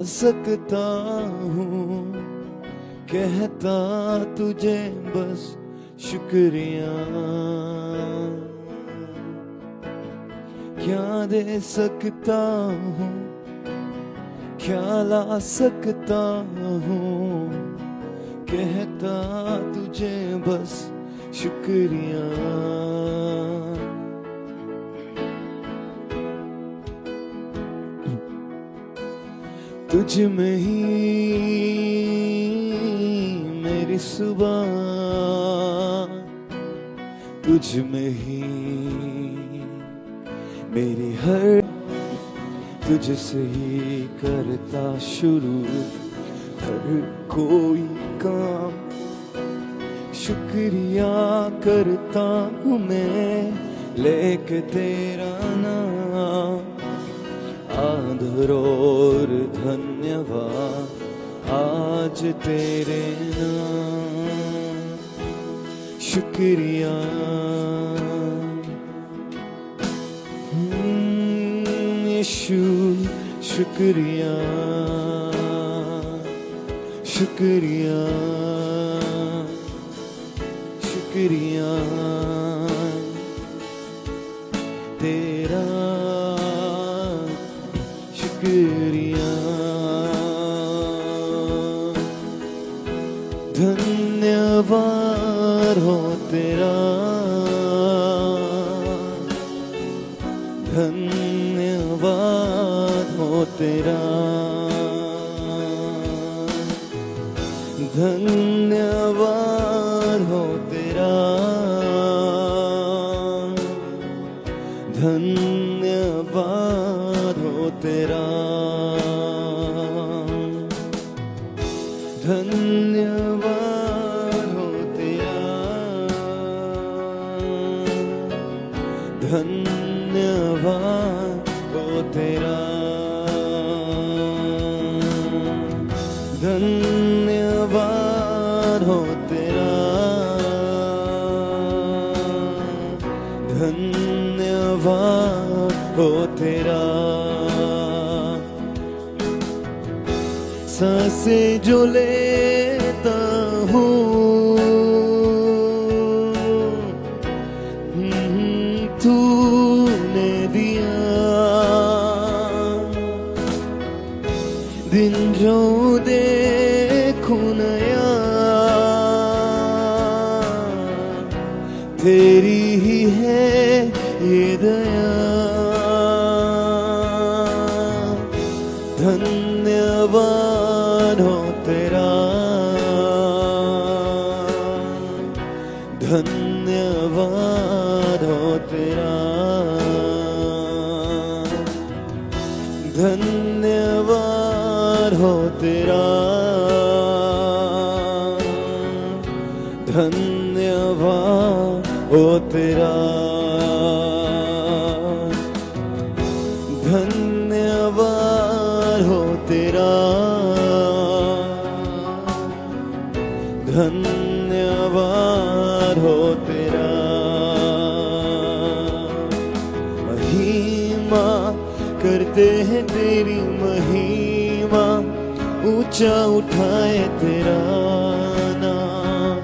सकता हूँ कहता तुझे बस शुक्रिया, क्या दे सकता हूँ क्या ला सकता हूँ, कहता तुझे बस शुक्रिया। तुझ में ही मेरी सुबह, तुझ में ही मेरी हर, तुझसे ही करता शुरू हर कोई काम। शुक्रिया करता हूँ मैं लेके तेरा नाम, आदर और धन्यवाद आज तेरे नाम। शुक्रिया यीशु, शुक्रिया शुक्रिया शुक्रिया तेरा, शुक्रिया धन्यवाद हो तेरा, धन्यवाद हो तेरा, धन्यवाद हो तेरा, धन्यवाद हो तेरा, धन्यवाद हो तेरा, धन्यवाद हो तेरा, धन्यवाद हो तेरा, धन्यवाद हो तेरा। सांसें जो लेता हूँ तूने दिया, दिन जो देखूं नया तेरी ही है ये दया। धन्यवाद हो तेरा, धन्यवाद हो तेरा, धन्यवाद हो तेरा, धन्यवाद हो तेरा, धन्यवाद हो तेरा, धन्यवाद हो तेरा। महिमा करते हैं तेरी महिमा, ऊंचा उठाए तेरा नाम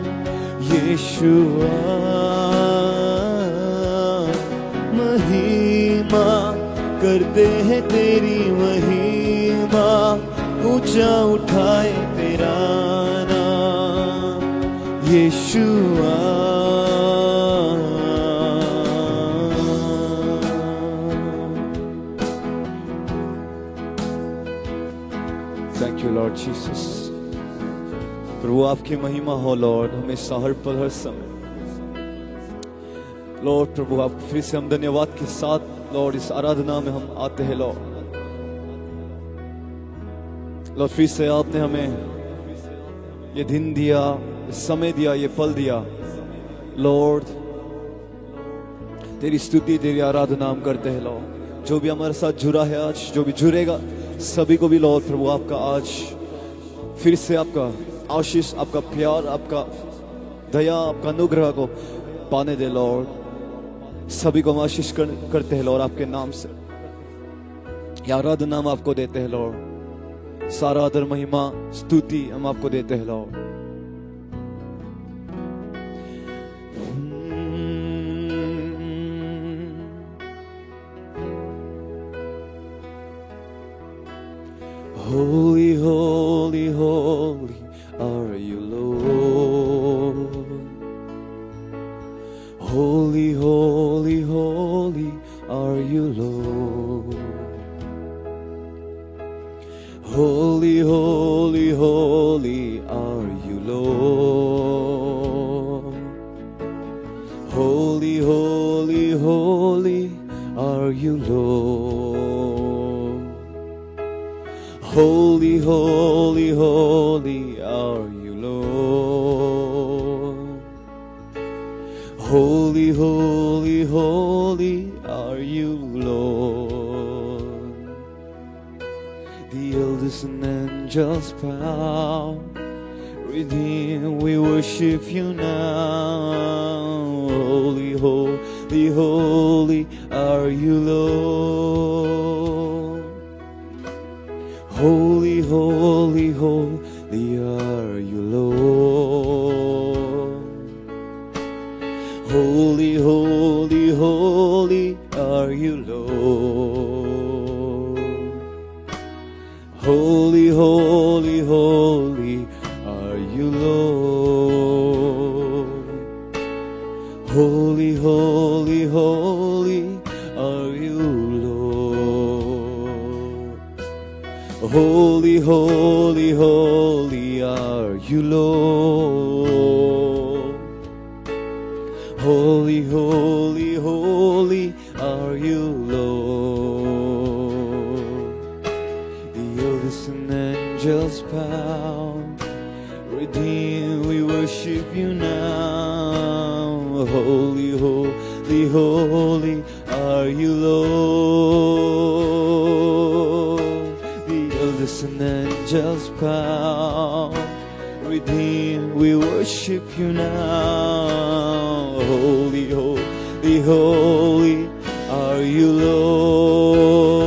यीशुआ। महिमा करते हैं तेरी महिमा, ऊंचा उठाए तेरा नाम Yeshua. Thank you Lord Jesus. प्रभु आपकी महिमा हो लॉर्ड, हमेशा हर पल हर समय। लॉर्ड प्रभु आप फिर से हम धन्यवाद के साथ लॉर्ड इस आराधना में हम आते हैं लॉर्ड। लॉर्ड फिर से आपने हमें ये दिन दिया, ये समय दिया, ये पल दिया लॉर्ड। तेरी स्तुति तेरी आराधना हम करते हैं लॉर्ड। जो भी हमारे साथ जुड़ा है आज, जो भी जुड़ेगा, सभी को भी लॉर्ड प्रभु आपका आज फिर से आपका आशीष, आपका प्यार, आपका दया, आपका अनुग्रह को पाने दे लॉर्ड। सभी को हम आशीष करते हैं लॉर्ड आपके नाम से। ये आराधना हम आपको देते हैं लॉर्ड। सारा आदर महिमा स्तुति हम आपको देते हैं Lord. Holy, holy, holy are you, Lord. Holy, holy, holy are you, Lord. Holy, holy, holy are you, Lord. Holy, holy, holy are you, Lord. Holy, holy, holy are you, Lord. Holy, holy, holy are you, Lord. The elders and angels bow. Redeemed, we worship you now. Holy, holy, holy are you, Lord. Holy, holy, holy are you, Lord. Holy, holy, holy are you, Lord. Holy, holy, holy are you, Lord. Holy, holy, holy are you, Lord. Holy, holy, holy are you, Lord. Holy, holy, holy are you, Lord. The elders and angels bow. Redeemed, we worship you now. Holy, holy, holy are you, Lord. The elders and angels bow. Redeemed, we worship you now. Holy, holy, holy are you, Lord.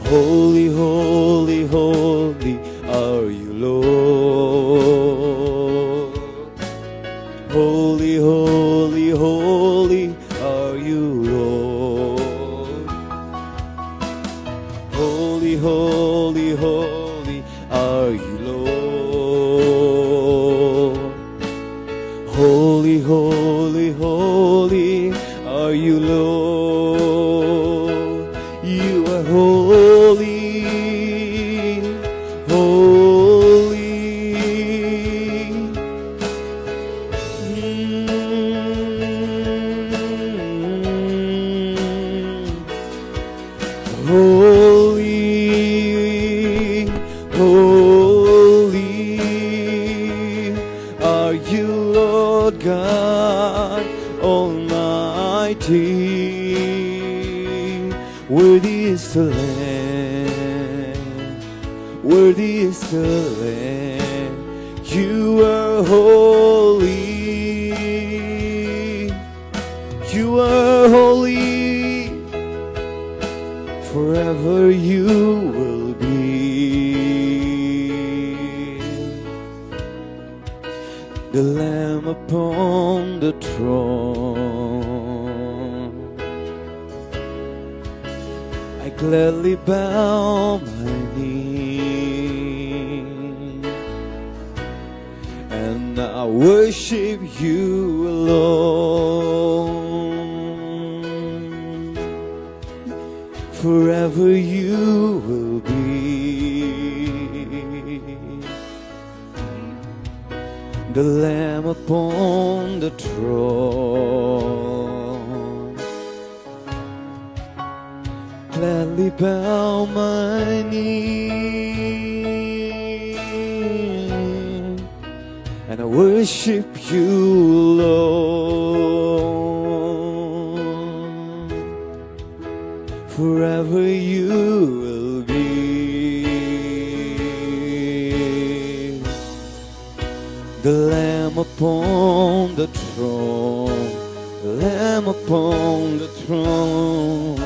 Holy, holy, holy are you, Lord. Holy, holy, holy are you, Lord. Holy, holy, holy are you, Lord. Holy, holy, holy are you, Lord. You are holy, holy. Holy, holy are you, Lord God Almighty. Worthy is the Lamb, worthy is the Lamb. You are holy, you are holy. Forever you will be. The Lamb upon the throne, I gladly bow my knee, and I worship you alone. Forever you will be. The Lamb upon the throne, gladly bow my knee, and I worship you alone. Forever you will be. The Lamb upon the throne, the Lamb upon the throne,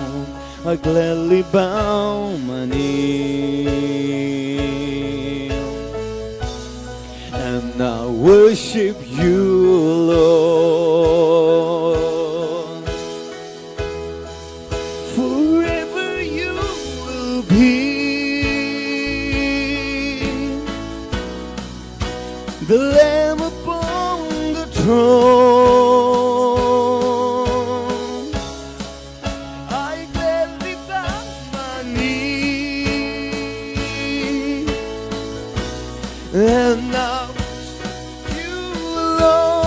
I gladly bow my knee and I worship you, Lord. Forever you will be the Lamb upon the throne. I gladly bow my knee and I worship you, Lord.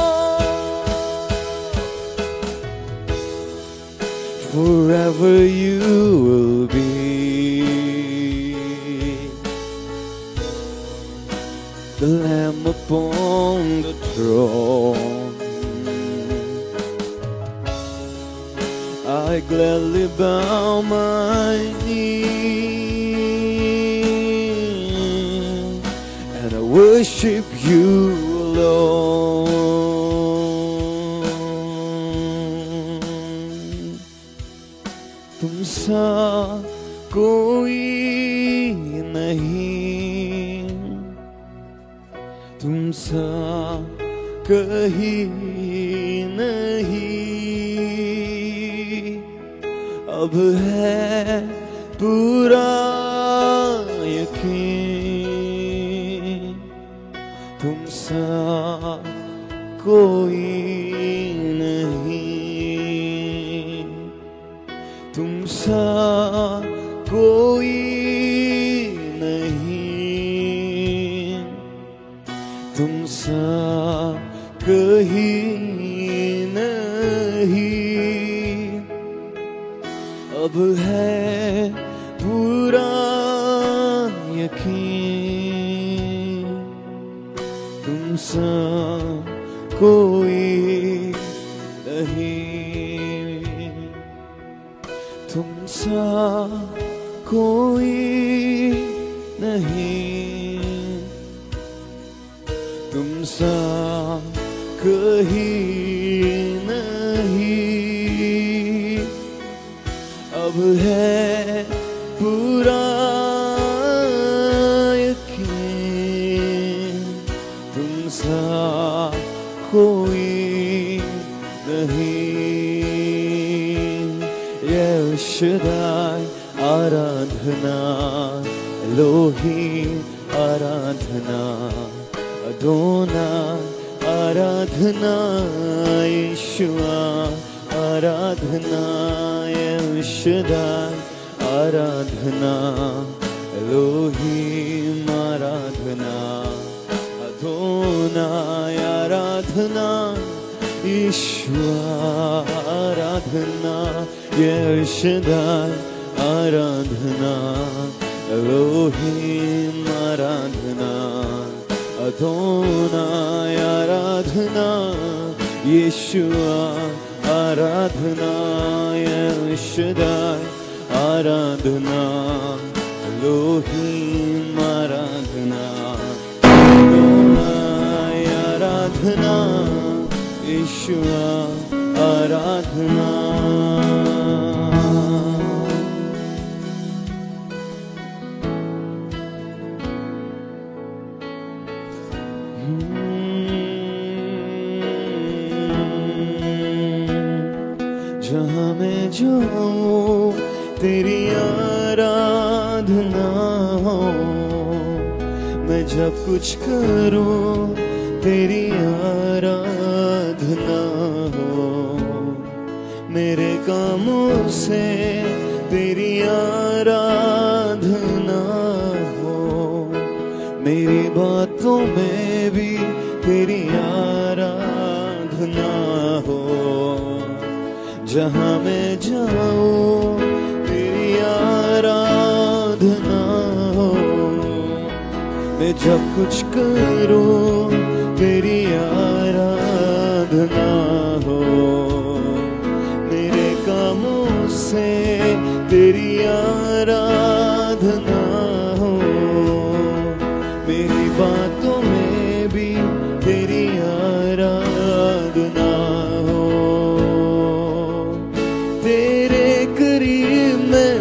Forever you will be the Lamb upon the throne. I gladly bow my knee and I worship you, Lord. तुमसा कोई नहीं, तुमसा कहीं नहीं, अब है पूरा यकीन, तुमसा कोई नहीं, तुमसा कोई नहीं, तुमसा कहीं नहीं, अब है पूरा यकीन, तुमसा कोई नहीं, तुमसा कोई नहीं, तुमसा कहीं नहीं, अब है पूरा यकीन, तुमसा कोई नहीं। El Shaddai आराधना, Elohim आराधना, Adonai आराधना, Yeshua आराधना, El Shaddai आराधना, Elohim आराधना, Adonai आराधना, Yeshua आराधना, El Shaddai आराधना, Elohim आराधना, Adonai आराधना, Yeshua आराधना, El Shaddai आराधना, Elohim आराधना, Adonai आराधना, Yeshua आराधना। जहाँ मैं जाऊँ तेरी आराधना हो, मैं जब कुछ करूँ तेरी आराधना हो, मेरे कामों से तेरी आराधना हो, मेरी बातों में भी तेरी आराधना हो। जहाँ मैं जाऊँ तेरी आराधना हो, मैं जब कुछ करूँ तेरी आराधना हो, मेरे कामों से तेरी आराधना हो, मेरी बातों में भी तेरी आराधना हो। तेरे करीब मैं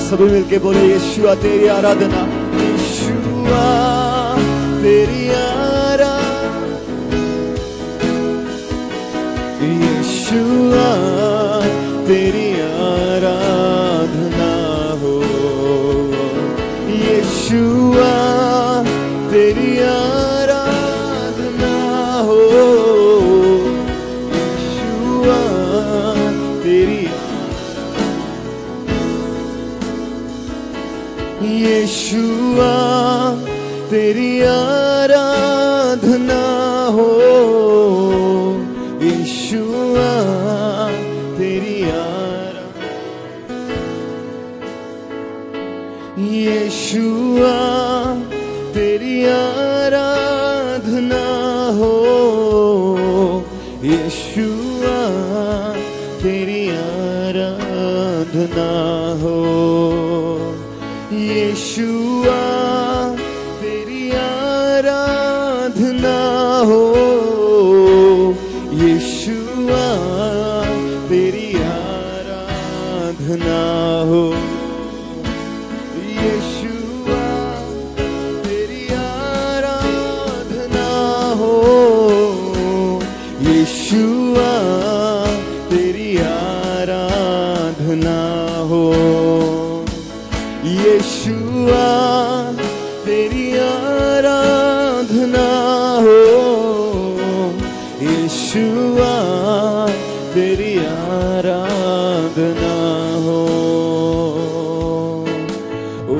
सभी मिलके बोले यीशुआ तेरी आराधना, यीशुआ तेरी यीशुआ तेरी आराधना हो, यीशुआ तेरी आराधना हो, यीशुआ तेरी, यीशुआ तेरी आराधना हो, यीशुआ तेरी यीशुआ तेरी आराधना हो, यीशुआ तेरी आराधना हो, यीशुआ तेरी आराधना हो, यीशुआ तेरी आराधना हो, यीशुआ तेरी आराधना हो, यीशुआ तेरी आराधना हो, यीशुआ तेरी आराधना हो, यीशुआ तेरी आराधना हो। ओ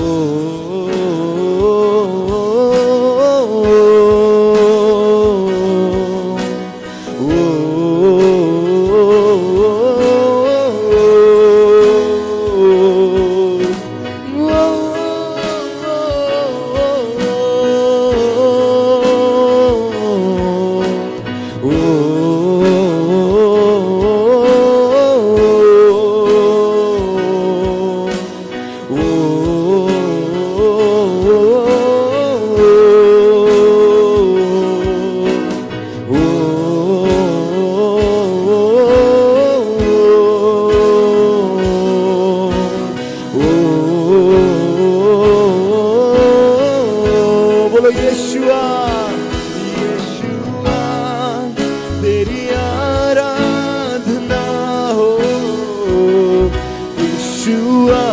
बोलो यीशुआ, यीशुआ तेरी आराधना हो, यीशुआ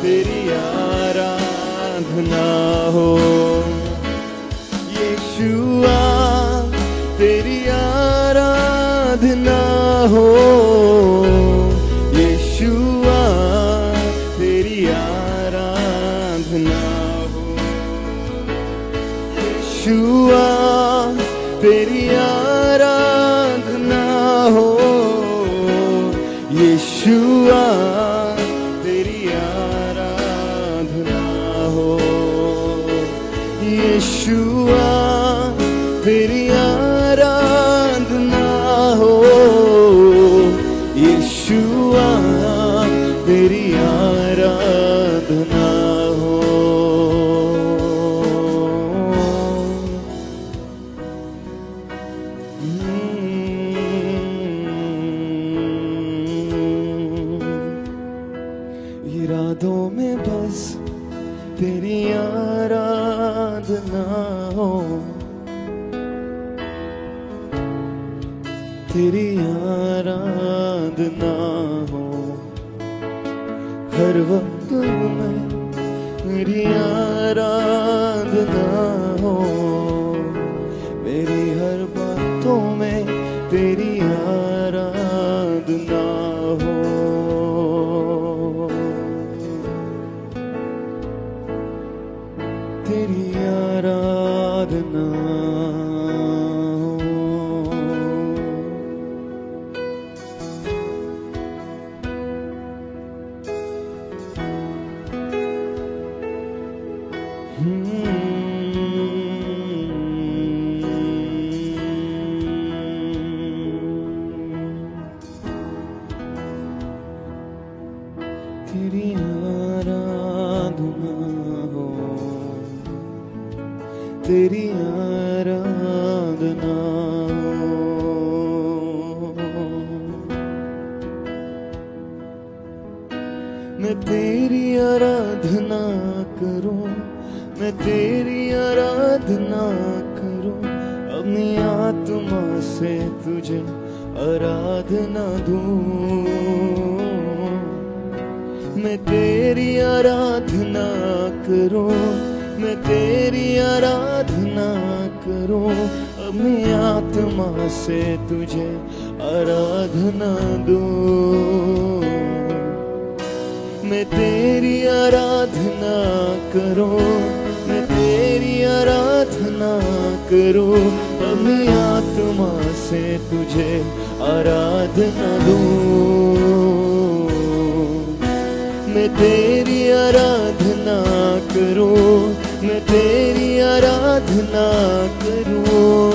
तेरी आराधना हो, यीशुआ तेरी आराधना हो, यीशुआ तेरी आराधना हो, यीशुआ तेरी आराधना हो, यीशुआ तेरी आराधना हो, यीशुआ तेरी आराधना हो, यीशुआ तेरी आराधना हो। इरादों में बस तेरी आराधना हो, तेरी आराधना हो, हर वक्त में मेरी आराधना हो, मेरी हर बातों में तेरी आराधना हो, तेरी आराधना तेरी आराधना हो, तेरी आराधना हो, मैं तेरी आराधना करूं, मैं तेरी आराधना करूं, अपनी आत्मा से तुझे आराधना दूं। मैं तेरी आराधना करूं, मैं तेरी आराधना करूं, अपनी आत्मा से तुझे आराधना दूं। मैं तेरी आराधना करूं, मैं तेरी आराधना करूं, अपनी आत्मा से तुझे आराधना दूं। मैं तेरी आराधना करूं, मैं तेरी आराधना करूं,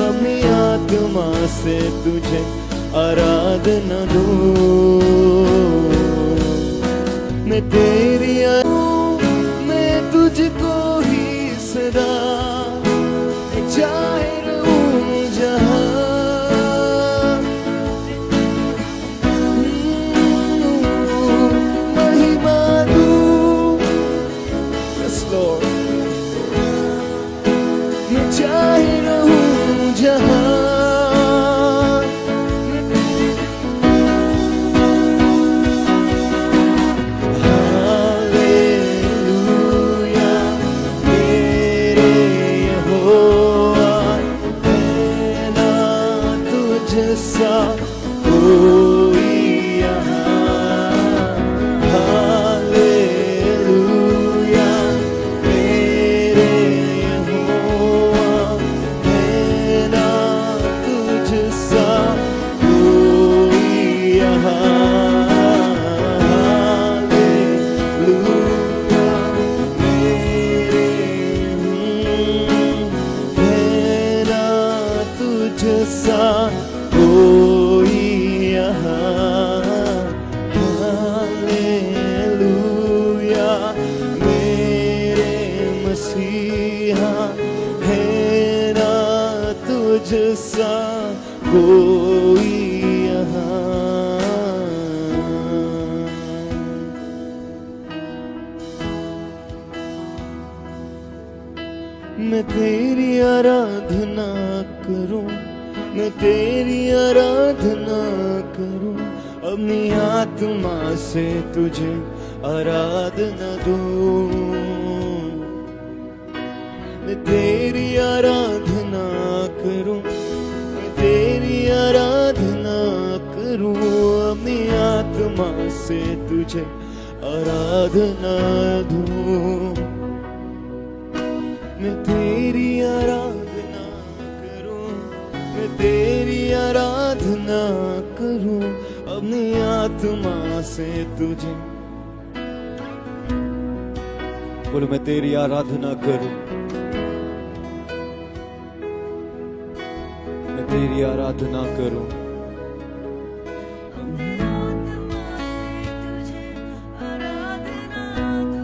अपनी आत्मा से तुझे आराधना दूं। मैं तेरी मैं तुझको ही सदा चाहे रहूं जहां, महिमा दूं। Yes, Lord. मैं चाहे रहूं जहां, सा कोई यहाँ। हालेलुया मेरे यहोवा, मेरा तुझसा कोई यहाँ। हालेलुया मेरे मेरा तुझसा कोई यहाँ। हालेलुया मेरे मसीहा, है ना तुझसा कोई यहाँ। मैं तेरी आराधना करूं, मैं तेरी आराधना करूं, अपनी आत्मा से तुझे आराधना दूं। मैं तेरी आराधना करूं, मैं तेरी आराधना करूं, अपनी आत्मा से तुझे आराधना दूं। मैं तेरी आराधना करूं, मैं तेरी आराधना करूं, अपनी आत्मा से तुझे। बोलो मैं तेरी आराधना करूं, मैं तेरी आराधना करूं,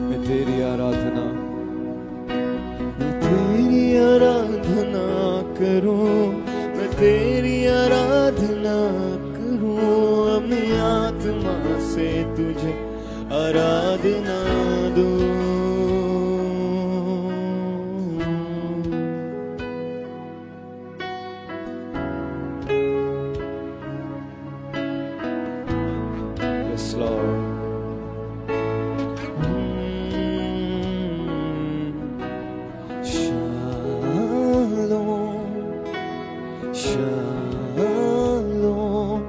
मैं तेरी आराधना, मैं तेरी आराधना करूं, मैं तेरी आराधना करूं, अपनी आत्मा से तुझे आराधना दूं। Yes, Lord. शालोम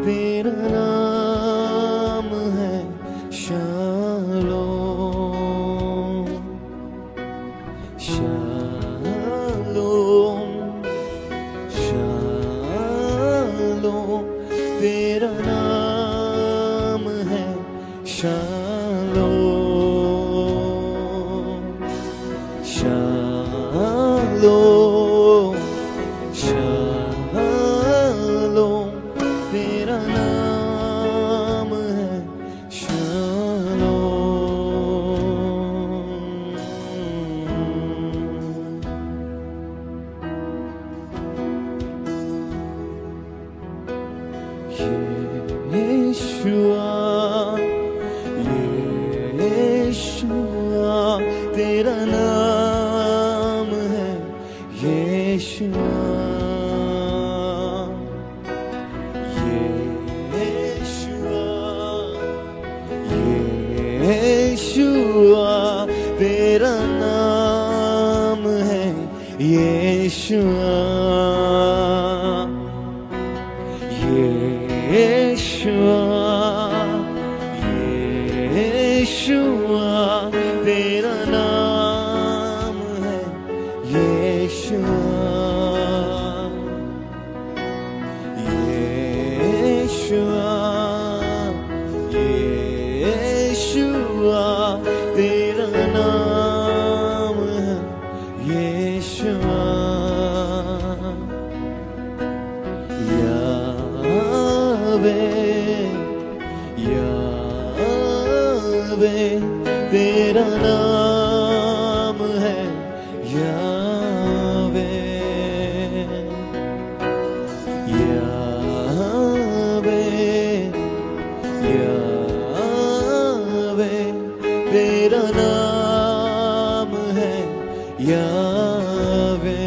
तेरा नाम है, शालोम शालोम शालोम तेरा नाम है, शालोम शालोम शालोम तेरा नाम है, शालोम। यीशुआ यीशुआ यीशुआ यीशुआ तेरा नाम है यीशुआ यीशुआ यीशुआ तेरा नाम है यीशुआ यावे यावे तेरा नाम है यावे यावे यावे तेरा नाम है यावे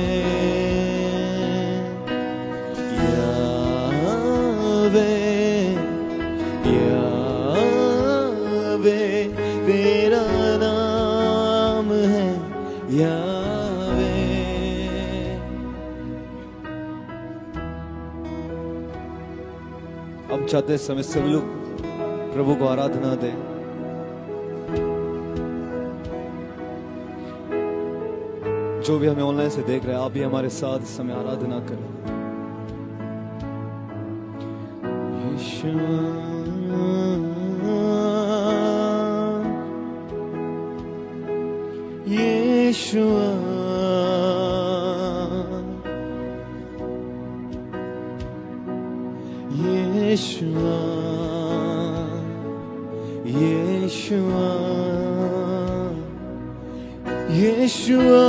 यावे यावे तेरा नाम है यावे। हम चाहते हैं समय सभी लोग प्रभु को आराधना दें। जो भी हमें ऑनलाइन से देख रहे हैं, आप भी हमारे साथ इस समय आराधना करें। यीशुआ यीशुआ यीशुआ यीशुआ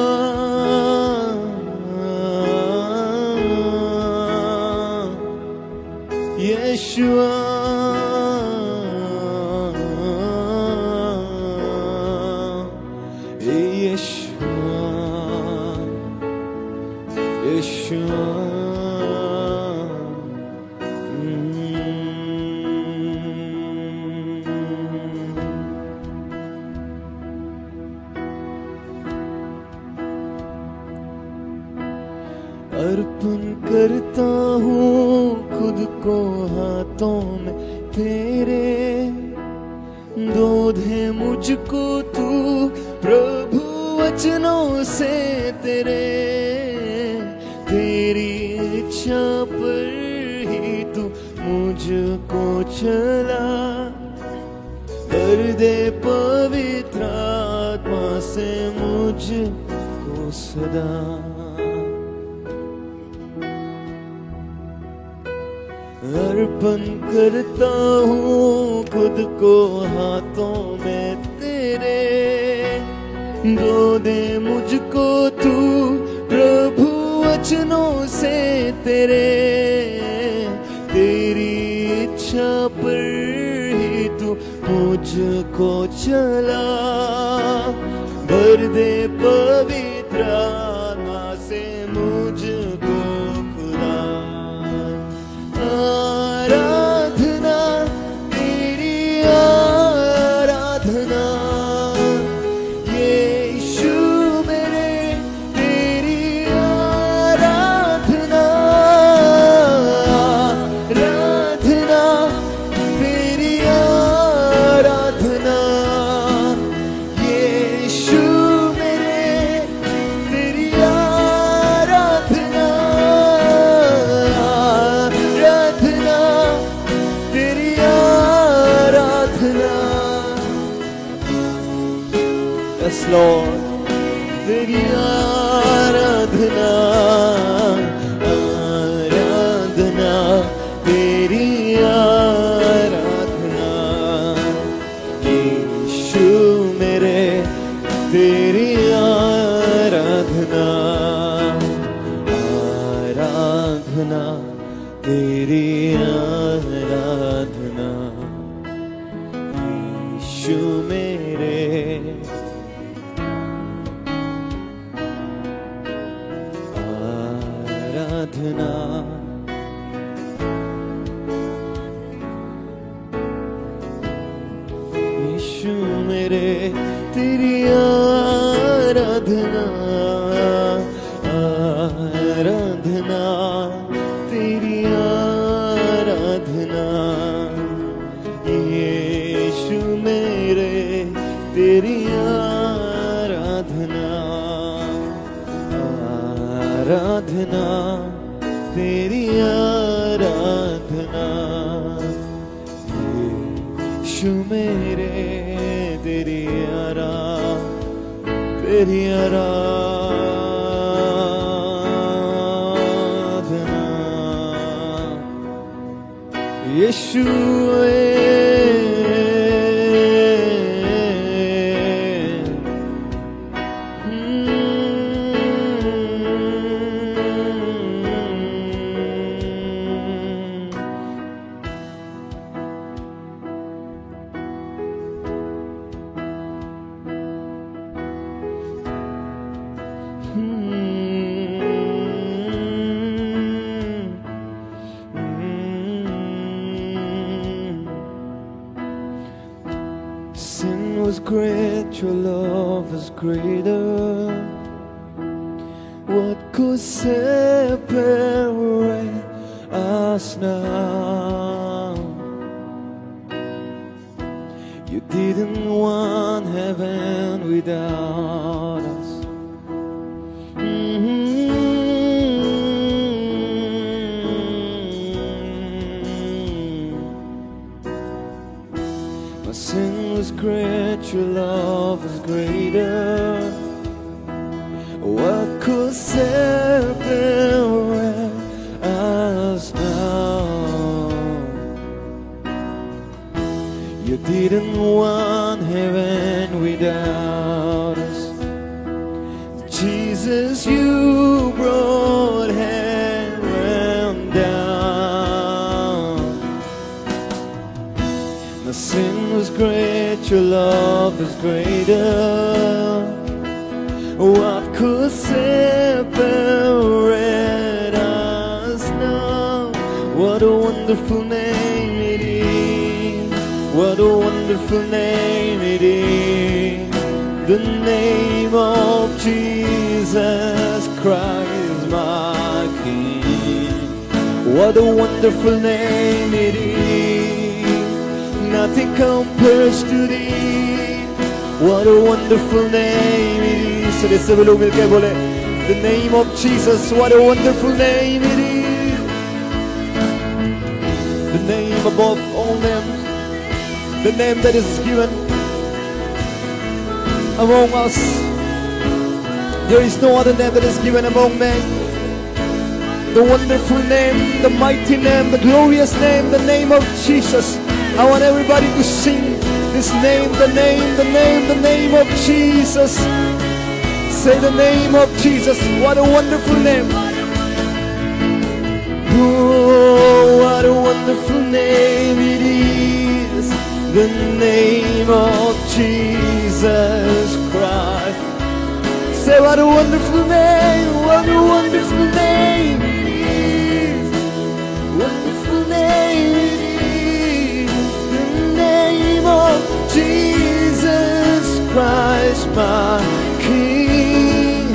यीशुआ यीशुआ यीशुआ अर्पण करता हूँ खुद को हाथों में तेरे, दो दे मुझको तू प्रभु वचनों से तेरे। तेरी इच्छा पर ही तू मुझको चला, कर दे पवित्र आत्मा से मुझको सदा। अर्पण करता हूँ खुद को हाथों में तेरे, दो दे मुझको तू प्रभु वचनों से तेरे। तेरी इच्छा पर ही तू मुझको चला, भर दे पवित्र आत्मा से मुझको खुदा। आराधना तेरी आराधना यीशु मेरे, तेरी आराधना। आराधना तेरी आराधना यीशु मेरे, तेरी आराधना। आराधना तेरी आराधना। Yes Lord, तेरी आराधना। आराधना तेरी आराधना यीशु मेरे, तेरी आराधना। आराधना तेरी आराधना यीशु मेरे। आराधना यीशु मेरे, तेरी आराधना। आराधना यीशु मेरे तेरी आराधना आराधना तेरी आराधना यीशु मेरे तेरी आराधना यीशु Sin was great, your love is greater. What could separate us now? You didn't want heaven without us. My sin was great, your love is greater. What could separate us now? You didn't want heaven without us. Jesus, you brought heaven down. My sin was great, your love is greater. What could separate us now? What a wonderful name it is. What a wonderful name it is. The name of Jesus Christ, my King. What a wonderful name it is. Nothing compares to thee. What a wonderful name it is. चलिए सब लोग मिलकर बोले, the name of Jesus. What a wonderful name it is. The name above all names. The name that is given among us. There is no other name that is given among men. The wonderful name, the mighty name, the glorious name, the name of Jesus. I want everybody to sing this name, the name, the name, the name of Jesus. Say the name of Jesus. What a wonderful name. Oh, what a wonderful name it is. The name of Jesus Christ. Say what a wonderful name. What a wonderful name it is. Wonderful name it is. The name of Jesus Christ, my King.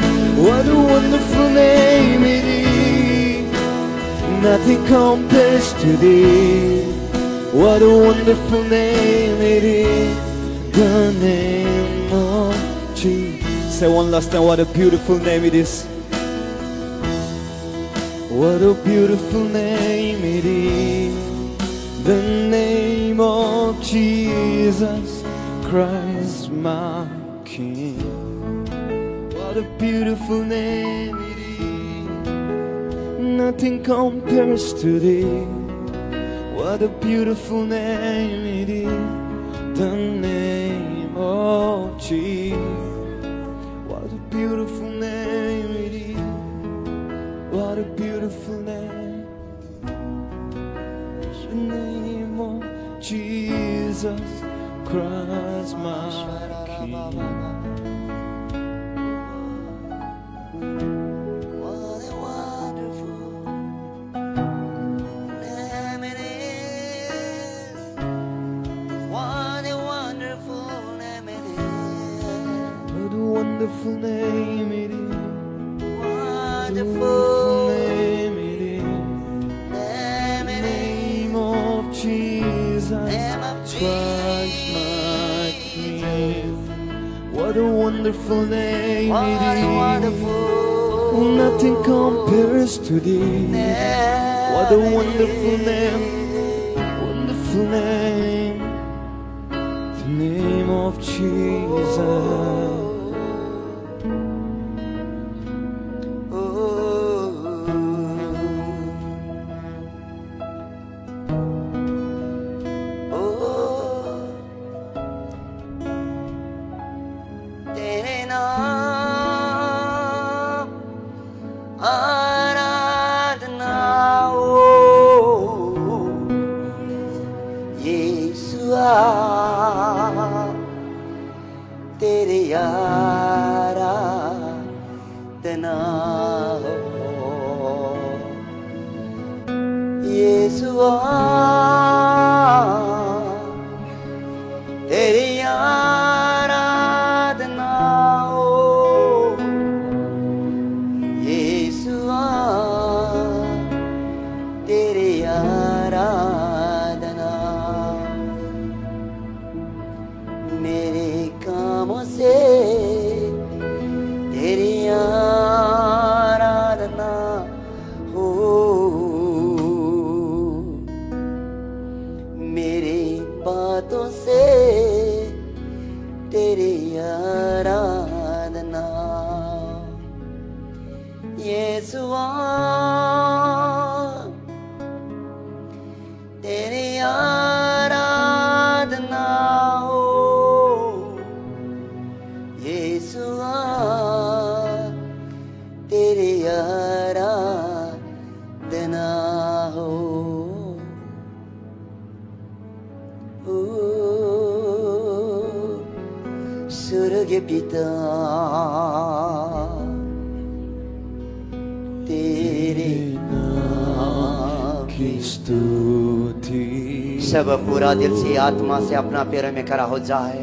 What a wonderful name it is. Nothing compares to thee. What a wonderful name it is. The name of Jesus. Say one last time, what a beautiful name it is. What a beautiful name it is. The name of Jesus Christ, my King. What a beautiful name it is. Nothing compares to thee. What a beautiful name it is. The name of Jesus. What a beautiful name it is. What a beautiful name. The name of Jesus Christ, my King. What a wonderful name it is. What a wonderful name it is. What a wonderful name it is. Wonderful Name it is. name it is. Name of name of Christ my King. What a wonderful name What it a is. wonderful Nothing compares to thee. name. What a wonderful name. Wonderful name. The name of Jesus. तेरे नाम आराधना हो यीशुआ तेरे आराधना हो यीशुआ तेरी आराधना हो यीशुआ तेरी आराधना मेरे कामों से तेरी आराधना हो मेरे बातों से तेरी आराधना यीशुआ तेरी आराधना हो यीशुआ तेरी आराधना हो स्वर्ग पिता तेरे नाम की स्तुति सब पूरा दिल से आत्मा से अपना पैरों में खड़ा हो जाए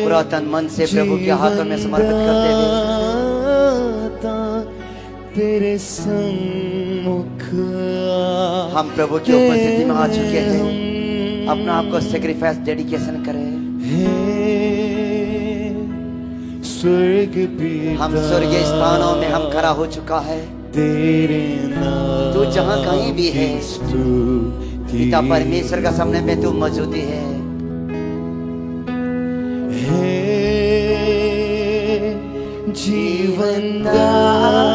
पूरा तन मन से प्रभु के हाथों में समर्पित कर दे तेरे सम्मुख हम प्रभु की उपस्थिति में आ चुके हैं अपना आपको सैक्रिफाइस डेडिकेशन करें स्वर्ग पिता हम स्वर्गीय स्थानों में हम खड़ा हो चुका है तेरे नाम तू जहाँ कहीं भी है की स्तुति पिता परमेश्वर का सामने में तू मौजूद है जीवन दाता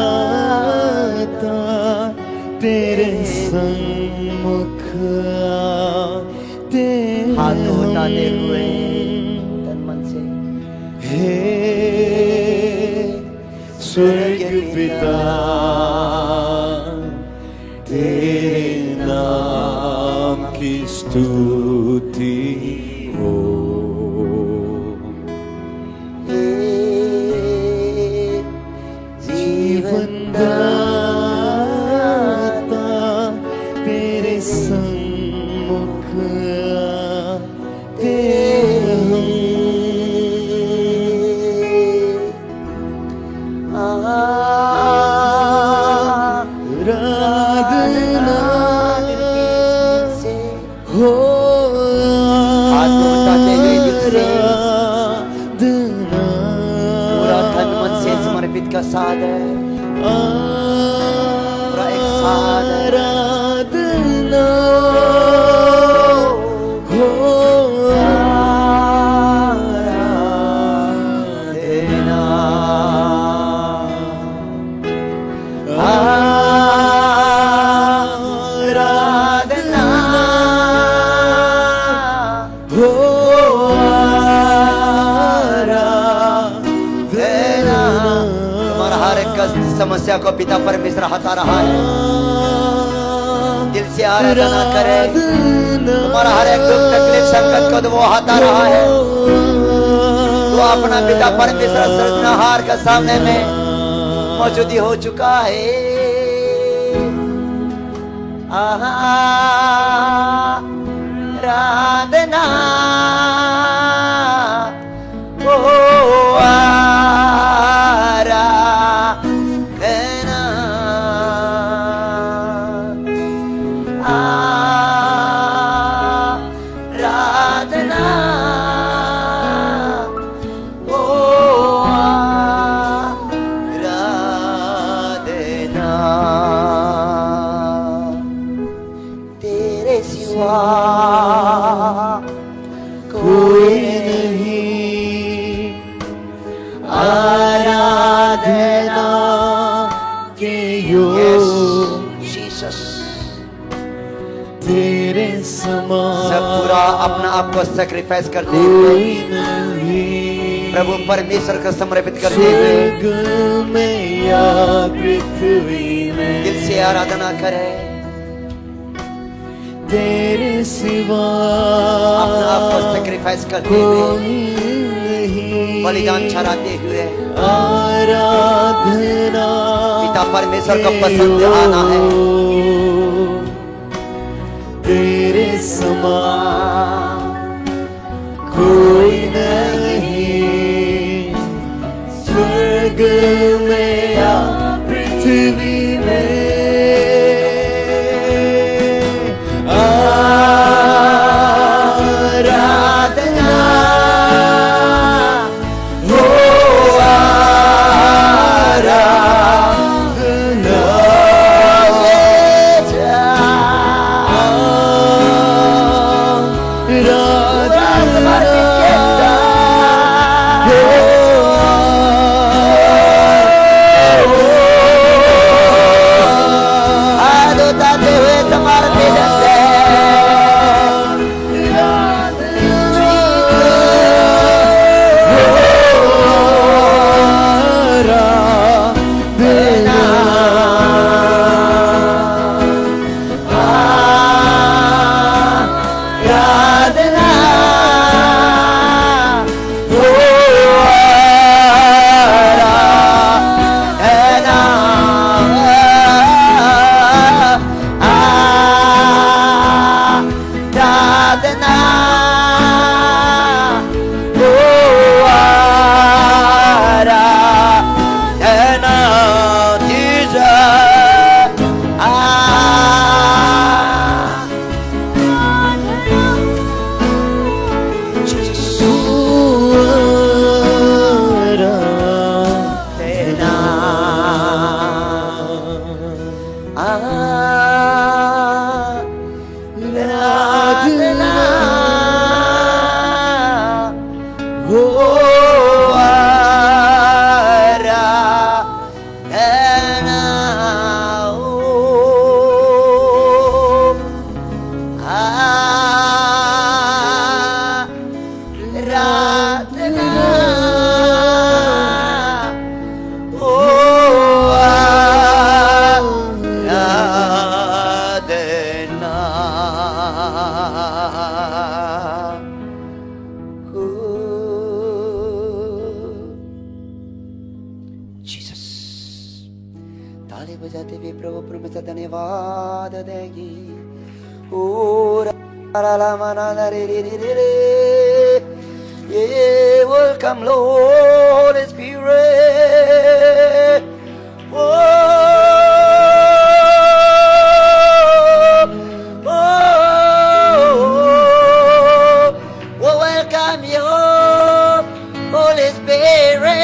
तेरे सम्मुख हाथ को उठाते हुए तन मन से हे स्वर्ग पिता तेरे नाम की स्तुति हो जीवन दाता तेरे सम्मुख का साथ है पूरा एक साथ है आराधना हो आराधना आराधना हो समस्या को पिता परमेश्वर हटा रहा है दिल से आराधना करे तुम्हारा हर एक दुख तकलीफ संकट को वो हटा रहा है तो अपना पिता परमेश्वर सृजनहार के सामने में मौजूदी हो चुका है आराधना ओ आराधना सिवा कोई नहीं, आराधना के योग्य जीसस तेरे समान सब पूरा अपना आप को सैक्रिफाइस करते हुए कोई नहीं, प्रभु परमेश्वर को समर्पित करते हुए स्वर्ग में या पृथ्वी में दिल से आराधना करें, तेरे सिवा अपना आप को सैक्रिफाइस करते हुए कोई नहीं, बलिदान चढ़ाते हुए आराधना पिता परमेश्वर को पसंद आना है। तेरे समान कोई नहीं, स्वर्ग में या पृथ्वी में आराधना हो, आराधना ताली बजाते हुए प्रभु परमेश्वर धन्यवाद देगी। ओ रा मना रे रे रे रे रे, ये welcome Lord spirit. Oh welcome you, Holy Spirit.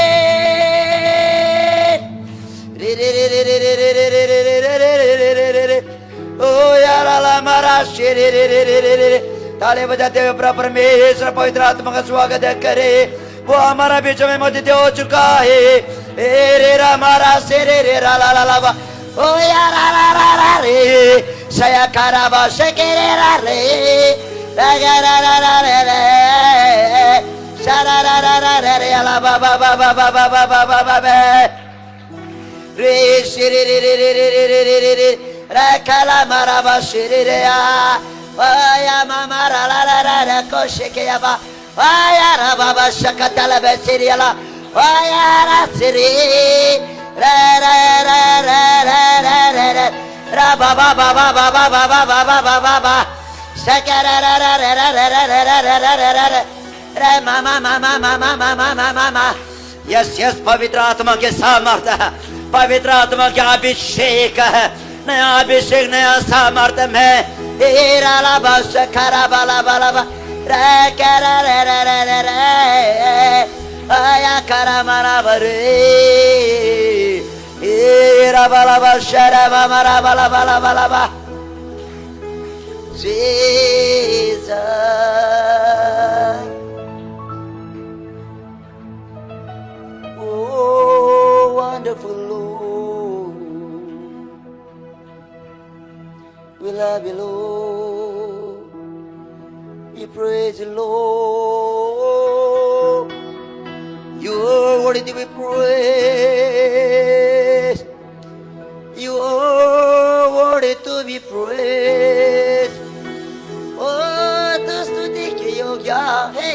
Oh यार हमारा ताले बजाते हुए प्रभु परमेश्वर पवित्र आत्मा का स्वागत करे। वो हमारा बीच में मौजूद हो चुका है। रे रा मारा से रे रा ला ला ला बा। ओ यार रा रा रा रा रे शया कराबा शके रे रा रे रा रा रा रा रा रे शा रा रा रा रा रे ला बा बा बा बा बा बा बा बा बा बा रे शे रे रे रे रे रे रे रे रे रे रा kala mara ba shे रे रे या या मामा रा ला ला रा रा को शके या बा या रा बाबा शकता ला बे से रे ला या रा से रे रा रा रा रा रा रा रा रा रा बाबा बाबा बाबा बाबा बाबा बाबा बा शके रा रा रा रा रा रा रा रा रा रा रा रा रा मामा मामा मामा मामा मामा यस यस पवित्र आत्मा के सामर्थ्य पवित्र आत्मा के अभिषेक है नया अभिषेक नया सामर्थ्य में एरा ला बस खरा बाला बाला बा रे करा रे रे रे रे रे आया करा मारा बरे एरा बाला बा शरा मारा बाला बाला बाला बा Jesus. Oh, wonderful Lord. We love you, Lord. We praise you, Lord. You're worthy to be praised. You are worthy to be praised. Oh, तो स्तुति के योग्य है,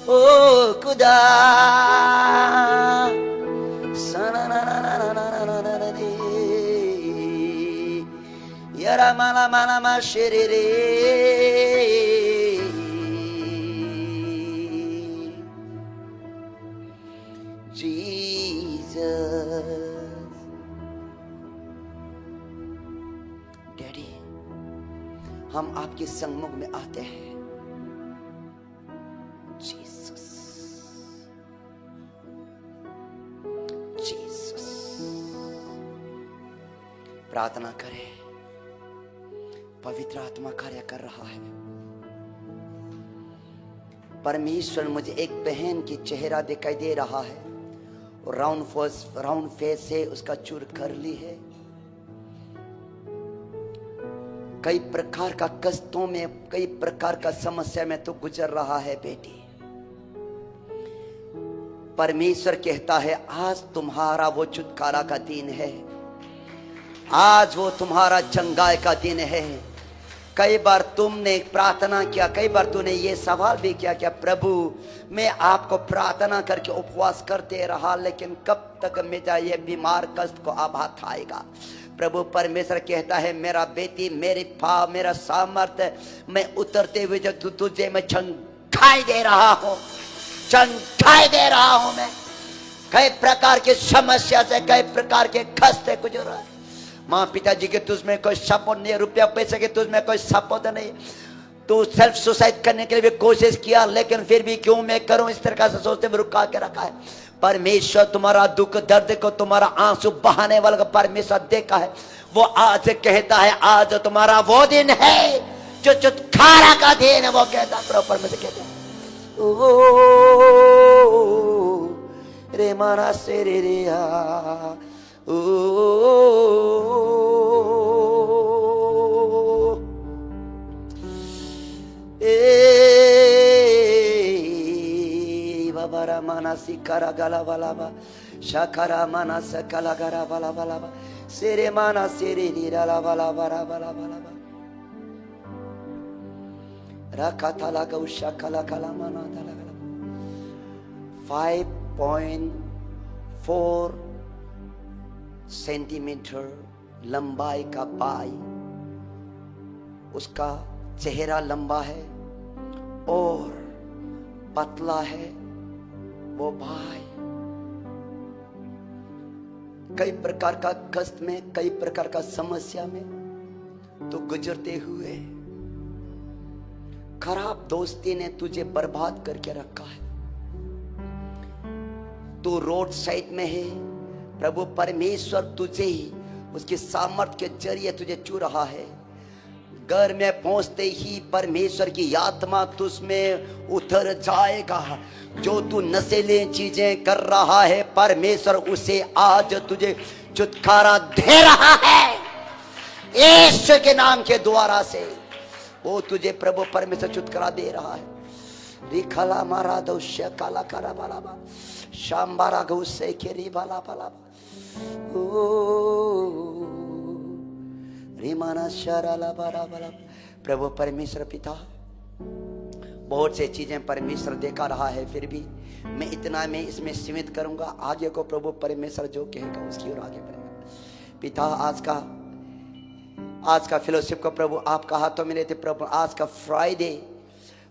ओ खुदा। सना ना ना ना ना ना ना ना ना दे, यारा माला माला मा शेरे रे। Jesus. डैडी, हम आपके सम्मुख में आते हैं। Jesus, Jesus. प्रार्थना करें, पवित्र आत्मा कार्य कर रहा है। परमेश्वर, मुझे एक बहन की चेहरा दिखाई दे रहा है, राउंड फेस से उसका चूर कर ली है। कई प्रकार का कष्टों में, कई प्रकार का समस्या में तो गुजर रहा है बेटी। परमेश्वर कहता है आज तुम्हारा वो छुटकारा का दिन है, आज वो तुम्हारा चंगाई का दिन है। कई बार तुमने प्रार्थना किया, कई बार तूने ये सवाल भी किया क्या प्रभु, मैं आपको प्रार्थना करके उपवास करते रहा, लेकिन कब तक मेरा ये बीमार कष्ट को आघात आएगा। प्रभु परमेश्वर कहता है मेरा बेटी, मेरी भाव, मेरा सामर्थ्य मैं उतरते हुए जो तुझे मैं चंगाई दे रहा हूँ, चंगाई दे रहा हूँ। मैं कई प्रकार की समस्या से, कई प्रकार के कष्ट से गुजर रहा है। माँ पिताजी के तुझमें कोई सपोर्ट नहीं, रुपया पैसे के तुझमें कोई सपोर्ट नहीं। तू सेल्फ सुसाइड करने के लिए भी कोशिश किया, लेकिन फिर भी क्यों मैं करूं इस तरह से सोचते हुए रुका के रखा है। परमेश्वर तुम्हारा दुख दर्द को, तुम्हारा आंसू बहाने वाला को परमेश्वर देखा है। वो आज कहता है आज तुम्हारा वो दिन है जो छुटकारा का दिन है। वो कहता है परमेश्वर कहता है ओ रे माना से रे रे ओ बाबा माना सिकारा गला वाला बा शाकारा माना सकला गरा वाला वाला बा सेरे माना सेरे नीरा वाला वाला वाला वाला बा रखा था लगा शाकला कला माना था लगा 5.4 सेंटीमीटर लंबाई का बाई, उसका चेहरा लंबा है और पतला है वो भाई। कई प्रकार का कष्ट में, कई प्रकार का समस्या में तो गुजरते हुए खराब दोस्ती ने तुझे बर्बाद करके रखा है। तू रोड साइड में है, प्रभु परमेश्वर तुझे ही उसके सामर्थ्य के जरिए तुझे छू रहा है। घर में पहुंचते ही परमेश्वर की आत्मा तुझमें उतर जाएगा। जो तू नशीली चीजें कर रहा है, परमेश्वर उसे आज तुझे छुटकारा दे रहा है यीशु के नाम के द्वारा से। वो तुझे प्रभु परमेश्वर छुटकारा दे रहा है। रिखला मारा दोष्य काला करा बाला शाम्बारा गौसे केरी बाला बाला रिमाना शराला बारा बाला। प्रभु परमेश्वर पिता, बहुत से चीजें परमेश्वर देखा रहा है, फिर भी मैं इतना में इसमें सीमित करूंगा। आगे को प्रभु परमेश्वर जो कहेगा उसकी ओर आगे बढ़ेगा। पिता, आज का फेलोशिप को प्रभु आपका हाथों में लेते। प्रभु आज का फ्राइडे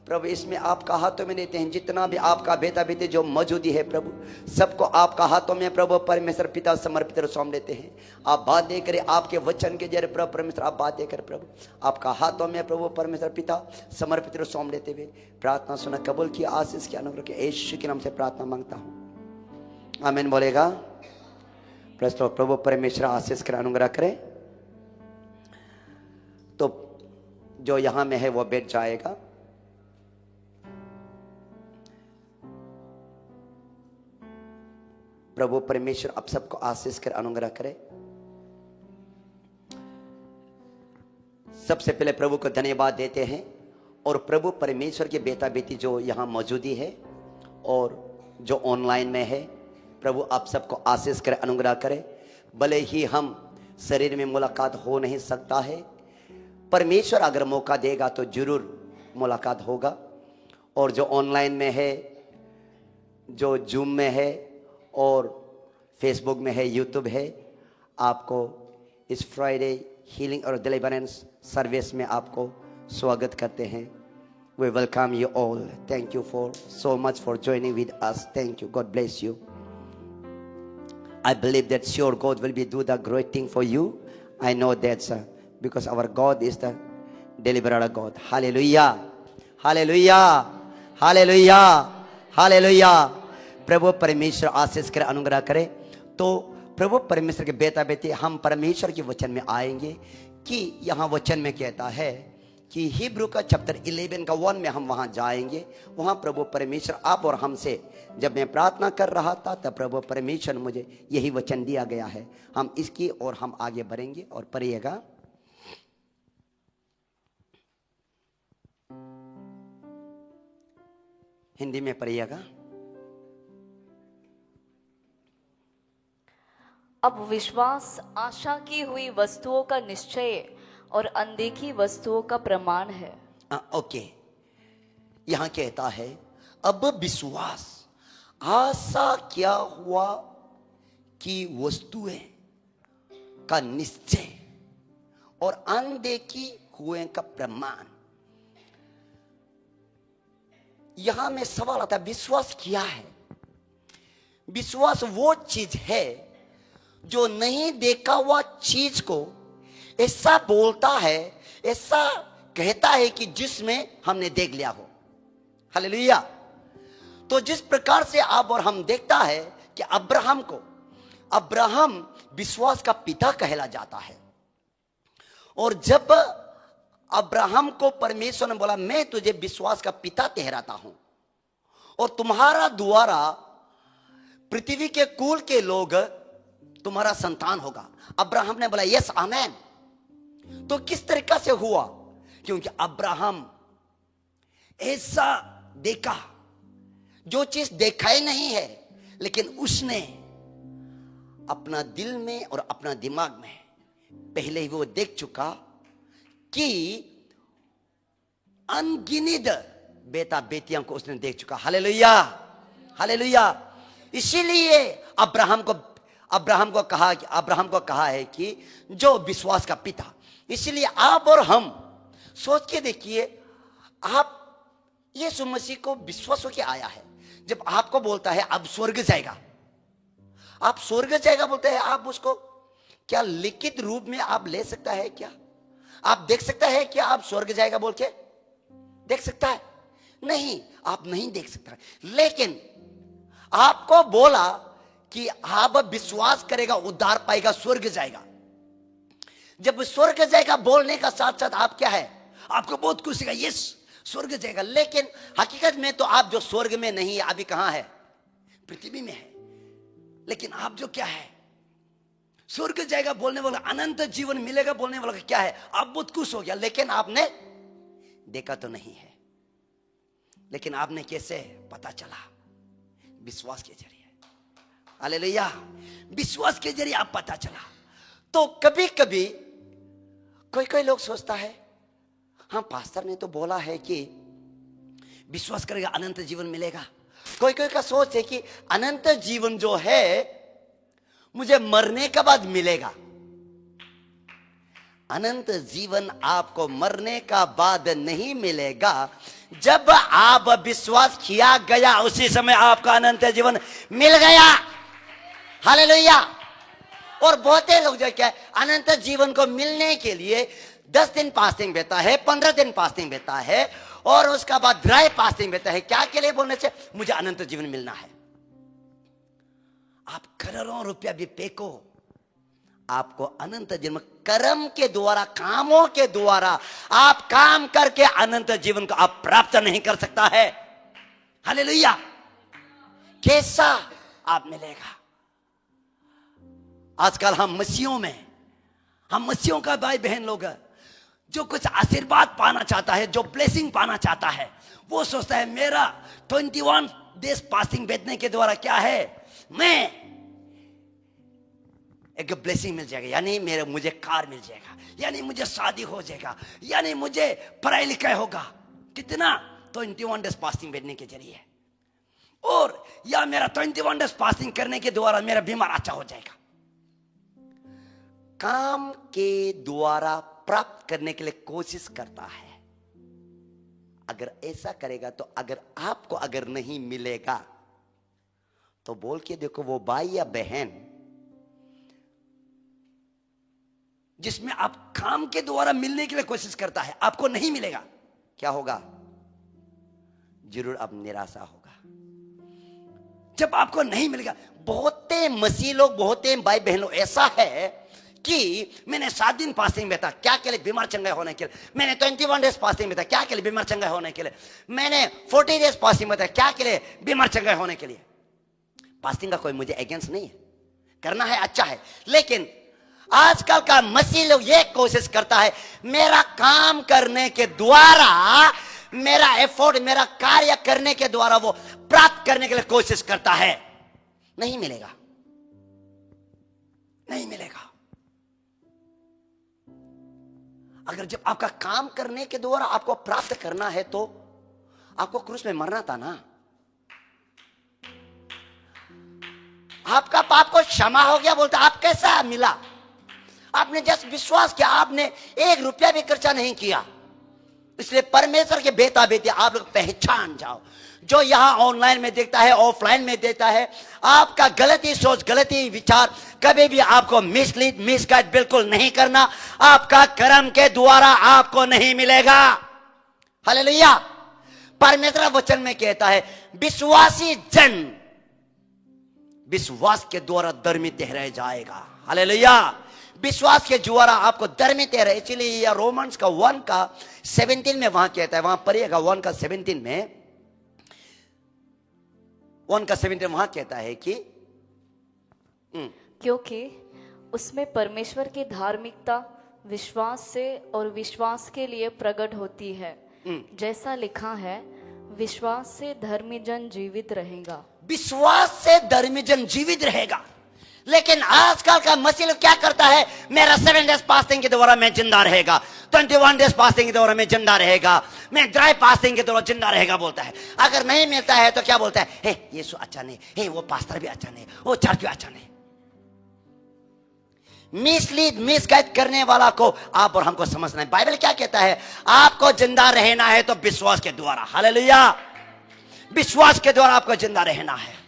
प्रभु इसमें आपका हाथों में लेते हैं। जितना भी आपका बेटा बेटे जो मौजूदी है प्रभु, सबको आपका हाथों में प्रभु परमेश्वर पिता समर्पित सौंप देते हैं। आप बात दे करें आपके वचन के जरिए प्रभु परमेश्वर, आप बात दे करें प्रभु, आपका हाथों में प्रभु परमेश्वर पिता समर्पित सौंप देते हुए प्रार्थना सुना, कबूल की, आशीष के अनुग्रह के यीशु के नाम से प्रार्थना मांगता हूँ, आमीन बोलेगा। प्रभु परमेश्वर आशीष कर अनुग्रह करे। जो यहां में है वो बैठ जाएगा। प्रभु परमेश्वर आप सबको आशीष कर अनुग्रह करे। सबसे पहले प्रभु को धन्यवाद देते हैं और प्रभु परमेश्वर के बेटा बेटी जो यहाँ मौजूदी है और जो ऑनलाइन में है, प्रभु आप सबको आशीष करे, अनुग्रह करे। भले ही हम शरीर में मुलाकात हो नहीं सकता है, परमेश्वर अगर मौका देगा तो जरूर मुलाकात होगा। और जो ऑनलाइन में है, जो जूम में है और फेसबुक में है, यूट्यूब है, आपको इस फ्राइडे हीलिंग और डिलीवरेंस सर्विस में आपको स्वागत करते हैं। We welcome you all. Thank you for so much for joining with us. Thank you. God bless you. I believe that sure God will be do the great thing for you. I know that, sir, because our God is the deliverer God. Hallelujah. Hallelujah. Hallelujah. Hallelujah. प्रभु परमेश्वर आशीष करे, अनुग्रह करे। तो प्रभु परमेश्वर के बेटा बेटी, हम परमेश्वर के वचन में आएंगे कि यहाँ वचन में कहता है कि हिब्रू का चैप्टर 11 का 1 में हम वहाँ जाएंगे। वहाँ प्रभु परमेश्वर आप और हमसे, जब मैं प्रार्थना कर रहा था तब प्रभु परमेश्वर ने मुझे यही वचन दिया गया है। हम इसकी और हम आगे बढ़ेंगे और पढ़िएगा। हिंदी में पढ़िएगा। अब विश्वास आशा की हुई वस्तुओं का निश्चय और अनदेखी वस्तुओं का प्रमाण है। ओके, यहां कहता है अब विश्वास आशा क्या हुआ कि वस्तुएं का निश्चय और अनदेखी हुए का प्रमाण। यहां में सवाल आता है, विश्वास क्या है? विश्वास वो चीज है जो नहीं देखा हुआ चीज को ऐसा बोलता है, ऐसा कहता है कि जिसमें हमने देख लिया हो। हालेलुया। तो जिस प्रकार से आप और हम देखता है कि अब्राहम विश्वास का पिता कहला जाता है। और जब अब्राहम को परमेश्वर ने बोला, मैं तुझे विश्वास का पिता ठहराता हूं और तुम्हारा द्वारा पृथ्वी के कुल के लोग तुम्हारा संतान होगा, अब्राहम ने बोला यस आमेन। तो किस तरीका से हुआ? क्योंकि अब्राहम ऐसा देखा जो चीज देखा ही नहीं है, लेकिन उसने अपना दिल में और अपना दिमाग में पहले ही वो देख चुका कि अनगिनत बेटा बेटियों को उसने देख चुका। Hallelujah, hallelujah. इसीलिए अब्राहम को कहा है कि जो विश्वास का पिता। इसलिए आप और हम सोच के देखिए, आप यीशु मसीह को विश्वास होके आया है। जब आपको बोलता है आप स्वर्ग जाएगा, आप स्वर्ग जाएगा बोलते हैं, आप उसको क्या लिखित रूप में आप ले सकता है? क्या आप देख सकता है? क्या आप स्वर्ग जाएगा बोल के देख सकता है? नहीं, आप नहीं देख सकता। लेकिन आपको बोला कि आप विश्वास करेगा उद्धार पाएगा, स्वर्ग जाएगा। जब स्वर्ग जाएगा बोलने का साथ साथ आप क्या है, आपको बहुत खुशी का यस स्वर्ग जाएगा। लेकिन हकीकत में तो आप जो स्वर्ग में नहीं है, अभी कहां है? पृथ्वी में है। लेकिन आप जो क्या है, स्वर्ग जाएगा बोलने वाला, अनंत जीवन मिलेगा बोलने वाला क्या है? आप बहुत खुश हो गया, लेकिन आपने देखा तो नहीं है। लेकिन आपने कैसे पता चला? विश्वास के जरिए। हालेलुया, विश्वास के जरिए आप पता चला। तो कभी कभी कोई लोग सोचता है, हाँ पास्टर ने तो बोला है कि विश्वास करेगा अनंत जीवन मिलेगा। कोई का सोच है कि अनंत जीवन जो है मुझे मरने के बाद मिलेगा। अनंत जीवन आपको मरने का बाद नहीं मिलेगा। जब आप विश्वास किया गया उसी समय आपका अनंत जीवन मिल गया। हालेलुया। और बहुत लोग जो क्या है, अनंत जीवन को मिलने के लिए 10 दिन फास्टिंग बेता है, 15 दिन फास्टिंग बेता है और उसका बाद ड्राई फास्टिंग बेता है। क्या के लिए? बोलने से मुझे अनंत जीवन मिलना है। आप करोड़ों रुपया भी फेंको, आपको अनंत जीवन, कर्म के द्वारा, कामों के द्वारा आप काम करके अनंत जीवन को आप प्राप्त नहीं कर सकता है। हालेलुया। कैसा आप मिलेगा? आजकल हम मसीहों का भाई बहन लोग, जो कुछ आशीर्वाद पाना चाहता है, जो ब्लेसिंग पाना चाहता है, वो सोचता है मेरा 21 डेज फास्टिंग बैठने के द्वारा क्या है, मैं एक ब्लेसिंग मिल जाएगा, यानी मुझे कार मिल जाएगा, यानी मुझे शादी हो जाएगा, यानी मुझे पढ़ाई लिखाई होगा। कितना? 21 डेज फास्टिंग बैठने के जरिए। और या मेरा 21 डेज फास्टिंग करने के द्वारा मेरा बीमार अच्छा हो जाएगा। काम के द्वारा प्राप्त करने के लिए कोशिश करता है। अगर ऐसा करेगा तो अगर नहीं मिलेगा तो बोल के देखो, वो भाई या बहन जिसमें आप काम के द्वारा मिलने के लिए कोशिश करता है, आपको नहीं मिलेगा, क्या होगा? जरूर आप निराशा होगा। जब आपको नहीं मिलेगा, बहुते मसीह लोग, बहुते भाई बहनों ऐसा है कि मैंने 7 दिन फास्टिंग बैठा, क्या के लिए? बीमार चंगा होने के लिए। मैंने 21 डेज फास्टिंग बैठा, क्या के लिए? बीमार चंगा होने के लिए। मैंने 40 डेज फास्टिंग बैठा, क्या के लिए? बीमार चंगा होने के लिए। फास्टिंग का कोई मुझे अगेंस्ट नहीं है, करना है, अच्छा है, लेकिन आजकल का मसीह लोग ये कोशिश करता है, मेरा काम करने के द्वारा, मेरा एफर्ट, मेरा कार्य करने के द्वारा वो प्राप्त करने के लिए कोशिश करता है। नहीं मिलेगा, नहीं मिलेगा। अगर जब आपका काम करने के द्वारा आपको प्राप्त करना है तो आपको क्रूस में मरना था ना। आपका पाप को क्षमा हो गया बोलता, आप कैसा मिला? आपने जस्ट विश्वास किया, आपने 1 रुपया भी खर्चा नहीं किया। इसलिए परमेश्वर के बेटा बेटी आप लोग पहचान जाओ। जो यहां ऑनलाइन में देखता है, ऑफलाइन में देखता है, आपका गलती सोच, गलती विचार कभी भी आपको मिसगाइड बिल्कुल नहीं करना। आपका कर्म के द्वारा आपको नहीं मिलेगा। हालेलुया। परमेश्वर वचन में कहता है, विश्वासी जन विश्वास के द्वारा धर्मी ठहराया जाएगा। हालेलुया। विश्वास के द्वारा आपको धर्मी ठहराए। इसलिए यह रोमन्स का 1 का 17 में वहां कहता है, वहां पढ़िएगा 1 का 17 में, 1 का 17 वहां कहता है कि क्योंकि उसमें परमेश्वर की धार्मिकता विश्वास से और विश्वास के लिए प्रकट होती है। जैसा लिखा है, विश्वास से धर्मी जन जीवित रहेगा। विश्वास से धर्मी जन जीवित रहेगा। लेकिन आजकल का मसीह लोग क्या करता है, मेरा 7 डेज फास्टिंग के द्वारा मैं जिंदा रहेगा, 21 डेज फास्टिंग के द्वारा मैं जिंदा रहेगा, मैं ड्राई फास्टिंग के द्वारा जिंदा रहेगा बोलता है। अगर नहीं मिलता है तो क्या बोलता है, हे यीशु अच्छा नहीं, हे वो पास्टर भी अच्छा नहीं, वो चर्च भी अच्छा नहीं। मिसगाइड करने वाला को आप और हमको समझना है। बाइबल क्या कहता है, आपको जिंदा रहना है तो विश्वास के द्वारा। हालेलुया। विश्वास के द्वारा आपको जिंदा रहना है।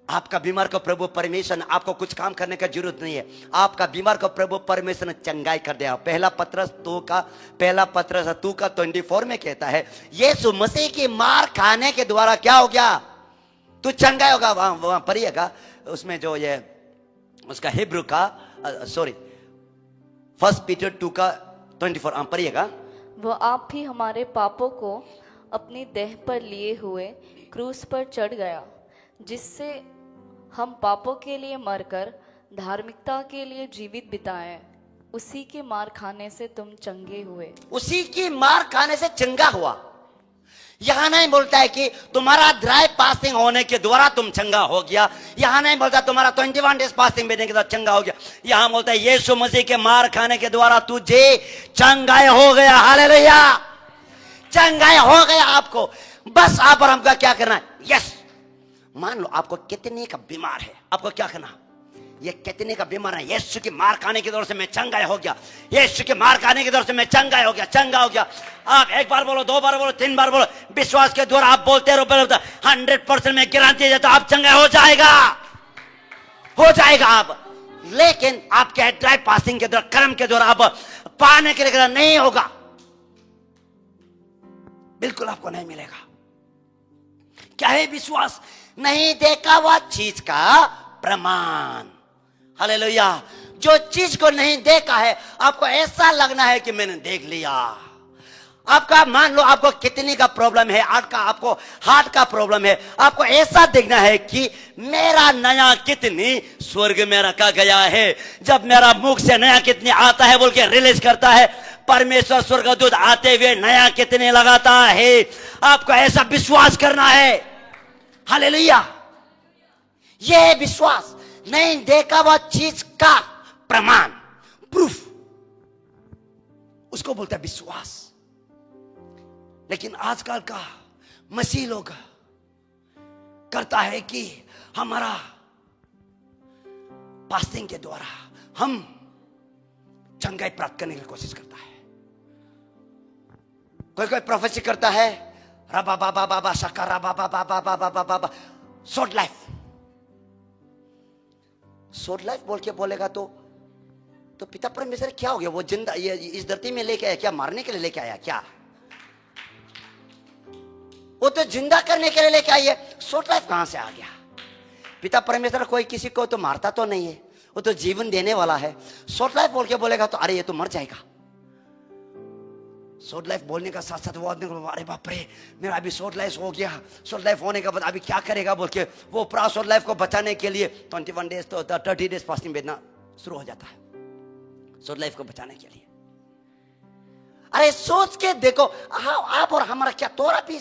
आपका बीमार को प्रभु परमेश्वर ने, आपको कुछ काम करने का जरूरत नहीं है, आपका बीमार को प्रभु परमेश्वर ने चंगाई कर दिया। पहला पत्रस 2 का 24 में कहता है, यीशु मसीह की मार खाने के द्वारा क्या हो गया, तू चंगाई होगा। वहां पढ़िएगा, उसमें जो ये उसका हिब्रू का 1 पीटर 2 का 24 पढ़िएगा। वो आप भी हमारे पापों को अपनी देह पर लिए हुए क्रूस पर चढ़ गया, जिससे हम पापों के लिए मरकर धार्मिकता के लिए जीवित बिताए। उसी की मार खाने से तुम चंगे हुए। उसी की मार खाने से चंगा हुआ। यहां नहीं बोलता है कि तुम्हारा ड्राई फास्टिंग होने के द्वारा तुम चंगा हो गया। यहां नहीं बोलता तुम्हारा 21 डेज फास्टिंग बैठने के द्वारा चंगा हो गया। यहां बोलता है यीशु मसीह के मार खाने के द्वारा तुझे चंगाई हो गया। हालेलुया। चंगाई हो गया आपको। बस आप और हमको क्या करना है, यस। मान लो आपको कितने का बीमार है, आपको क्या करना, ये कितने का बीमार है, यीशु की मार खाने के दौर से मैं चंगा हो गया, यीशु की मार खाने के दौर से मैं चंगा हो गया, चंगा हो गया। आप 1 बार बोलो, 2 बार बोलो, 3 बार बोलो, विश्वास के द्वारा आप बोलते रहो, 100% में गारंटी देता आप चंगा हो जाएगा, हो जाएगा आप। लेकिन आपके ड्राई फास्टिंग के द्वारा, कर्म के द्वारा आप पाने के लिए नहीं होगा, बिल्कुल आपको नहीं मिलेगा। क्या है विश्वास? नहीं देखा हुआ चीज का प्रमाण। हालेलुया। जो चीज को नहीं देखा है आपको ऐसा लगना है कि मैंने देख लिया। आपका मान लो आपको किडनी का प्रॉब्लम है, आपको हार्ट का प्रॉब्लम है, आपको ऐसा देखना है कि मेरा नया किडनी स्वर्ग में रखा गया है। जब मेरा मुख से नया किडनी आता है बोल के रिलीज करता है, परमेश्वर स्वर्गदूत आते हुए नया किडनी लगाता है। आपको ऐसा विश्वास करना है। हालेलुया। यह विश्वास नहीं देखा हुआ चीज का प्रमाण, प्रूफ, उसको बोलता है विश्वास। लेकिन आजकल का मसीह लोग करता है कि हमारा फास्टिंग के द्वारा हम चंगाई प्राप्त करने की कोशिश करता है। कोई कोई प्रोफेसी करता है रबा बाबा बाबा शका रबा बाबा बाबा बाबा बाबा शॉर्ट लाइफ, शॉर्ट लाइफ बोल के बोलेगा तो पिता परमेश्वर क्या हो गया? वो जिंदा ये इस धरती में लेके आया क्या? मारने के लिए लेके आया क्या? वो तो जिंदा करने के लिए लेके आई है। शॉर्ट लाइफ कहां से आ गया? पिता परमेश्वर कोई किसी को तो मारता तो नहीं है, वो तो जीवन देने वाला है। शॉर्ट लाइफ बोल के बोलेगा तो अरे ये तो मर जाएगा। शॉर्ट लाइफ बोलने का साथ साथ वो आदमी को अरे बाप रे मेरा अभी शॉर्ट लाइफ हो गया, शॉर्ट लाइफ होने के बाद अभी क्या करेगा बोल के वो पूरा शॉर्ट लाइफ को बचाने के लिए 21 डेज तो 30 डेज फास्टिंग भेजना शुरू हो जाता है शॉर्ट लाइफ को बचाने के लिए। अरे सोच के देखो, आप और हमारा क्या थोड़ा भी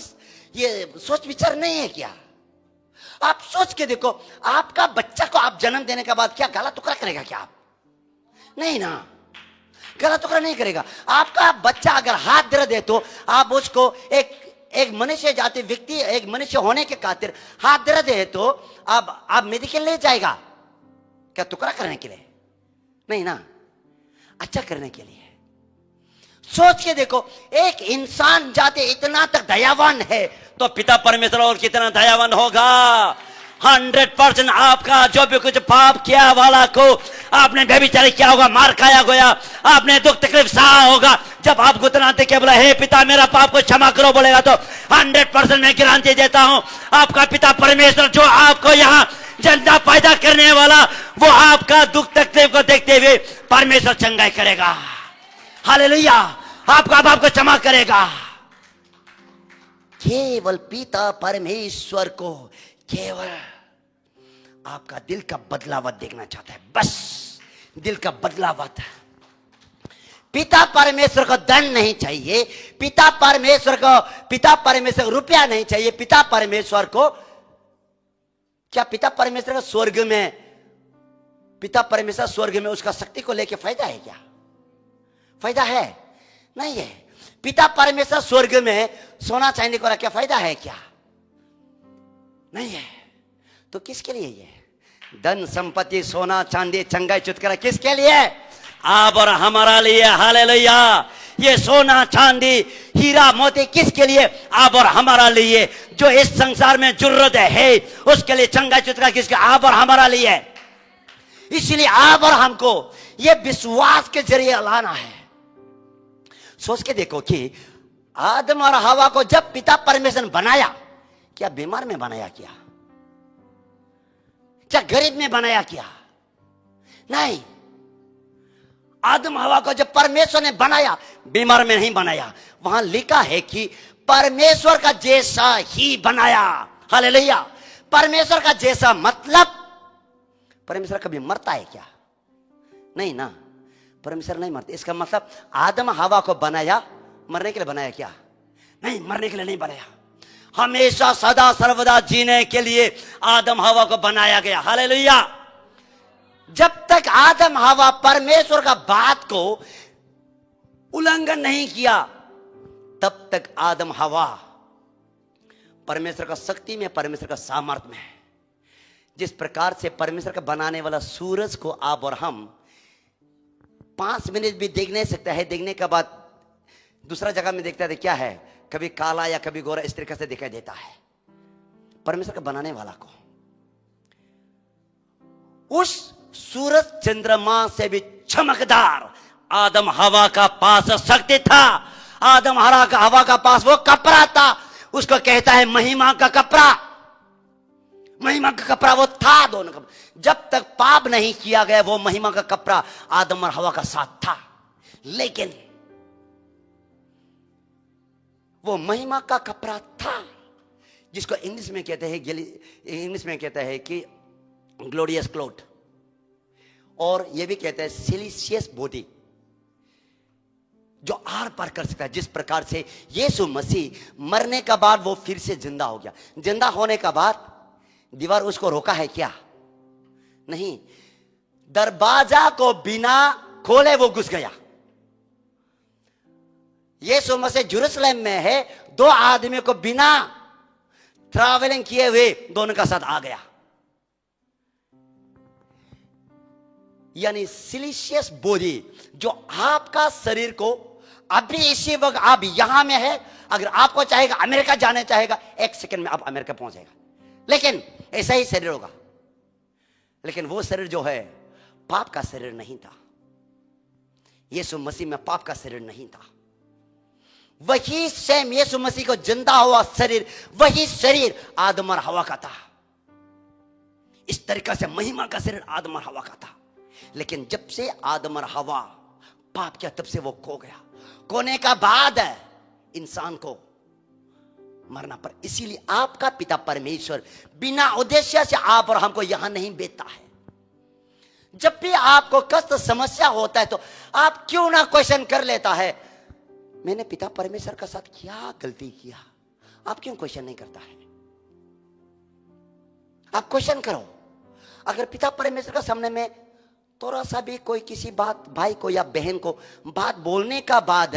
ये सोच विचार नहीं है क्या? आप सोच के देखो, आपका बच्चा को आप जन्म देने के बाद क्या गला टुकड़ा करेगा क्या? आप नहीं ना, गला टुकड़ा नहीं करेगा। आपका बच्चा अगर हाथ दर्द है तो आप उसको एक मनुष्य जाति व्यक्ति, एक मनुष्य होने के खातिर हाथ दर्द है तो आप मेडिकल ले जाएगा क्या? टुकड़ा करने के लिए नहीं ना, अच्छा करने के लिए। सोच के देखो, एक इंसान जाते इतना तक दयावान है तो पिता परमेश्वर और कितना दयावान होगा। 100% आपका जो भी कुछ पाप किया वाला को आपने व्यभिचार किया होगा, मार खाया गया, आपने दुख तकलीफ सहा होगा, जब आप गुतनाते के बोला हे पिता मेरा पाप को क्षमा करो बोलेगा तो 100% मैं गारंटी देता हूं आपका पिता परमेश्वर जो आपको यहाँ जिंदा पैदा करने वाला वो आपका दुख तकलीफ को देखते हुए परमेश्वर चंगाई करेगा। हालेलुया। आपका बाप को क्षमा करेगा। केवल पिता परमेश्वर को केवल आपका दिल का बदलाव देखना चाहता है, बस दिल का बदलाव। पिता परमेश्वर को धन नहीं चाहिए, पिता परमेश्वर को रुपया नहीं चाहिए, पिता परमेश्वर को क्या? पिता परमेश्वर का स्वर्ग में, पिता परमेश्वर स्वर्ग में उसका शक्ति को लेके फायदा है क्या? फायदा है नहीं है। पिता परमेश्वर स्वर्ग में सोना चांदी को क्या फायदा है क्या? नहीं है। तो किसके लिए ये धन संपत्ति सोना चांदी चंगाई चुटकुला किसके लिए? आप और हमारा लिए। हालेलुया। ये सोना चांदी हीरा मोती किसके लिए? आप और हमारा लिए। जो इस संसार में जरूरत है उसके लिए चंगाई चुटकुला किसके? आप और हमारा लिए। इसलिए आप और हमको ये विश्वास के जरिए लाना है। सोच के देखो कि आदम और हवा को जब पिता परमेश्वर ने बनाया, क्या बीमार में बनाया क्या? क्या गरीब में बनाया क्या? नहीं। आदम हवा को जब परमेश्वर ने बनाया बीमार में नहीं बनाया। वहां लिखा है कि परमेश्वर का जैसा ही बनाया। हालेलुया। परमेश्वर का जैसा मतलब परमेश्वर कभी मरता है क्या? नहीं ना, परमेश्वर नहीं मरते। इसका मतलब आदम हवा को बनाया मरने के लिए बनाया क्या? नहीं, मरने के लिए नहीं बनाया। हमेशा सदा सर्वदा जीने के लिए आदम हवा को बनाया गया। हालेलुया। जब तक आदम हवा परमेश्वर का बात को उल्लंघन नहीं किया तब तक आदम हवा परमेश्वर का शक्ति में, परमेश्वर का सामर्थ्य में है। जिस प्रकार से परमेश्वर का बनाने वाला सूरज को आप और हम 5 मिनट भी देख नहीं सकता है, देखने के बाद दूसरा जगह में देखता है क्या है, कभी काला या कभी गोरा इस तरीके से दिखाई देता है। परमेश्वर का बनाने वाला को उस सूरज चंद्रमा से भी चमकदार आदम हवा का पास शक्ति था। आदम हवा का पास वो कपड़ा था, उसको कहता है महिमा का कपड़ा। महिमा का कपड़ा वो था दोनों का। जब तक पाप नहीं किया गया वो महिमा का कपड़ा आदम और हवा का साथ था। लेकिन वो महिमा का कपड़ा था जिसको इंग्लिश में कहते हैं कि ग्लोरियस क्लोथ, और ये भी कहते हैं सिलिशियस बॉडी, जो आर पार कर सकता है। जिस प्रकार से यीशु मसीह मरने का बाद वो फिर से जिंदा हो गया। जिंदा होने का बाद दीवार उसको रोका है क्या? नहीं, दरवाजा को बिना खोले वो घुस गया। यीशु मसीह जेरूशलेम में है, दो आदमियों को बिना ट्रैवलिंग किए हुए दोनों का साथ आ गया। यानी सिलिशियस बॉडी, जो आपका शरीर को अभी इसी वक्त आप यहां में है, अगर आपको चाहेगा अमेरिका जाने चाहेगा, 1 सेकंड में आप अमेरिका पहुंचेगा। लेकिन ऐसा ही शरीर होगा। लेकिन वो शरीर जो है पाप का शरीर नहीं था। यीशु मसीह में पाप का शरीर नहीं था। वही सेम यीशु मसीह को जिंदा हुआ शरीर, वही शरीर आदम और हवा का था। इस तरीके से महिमा का शरीर आदम और हवा का था। लेकिन जब से आदम और हवा पाप किया तब से वो खो गया। खोने का बाद इंसान को मरना पर, इसीलिए आपका पिता परमेश्वर बिना उद्देश्य से आप और हमको यहां नहीं भेजता है। जब भी आपको कष्ट समस्या होता है तो आप क्यों ना क्वेश्चन कर लेता है, मैंने पिता परमेश्वर का साथ क्या गलती किया? आप क्यों क्वेश्चन नहीं करता है? आप क्वेश्चन करो। अगर पिता परमेश्वर का सामने में थोड़ा सा भी कोई किसी बात भाई को या बहन को बात बोलने का बाद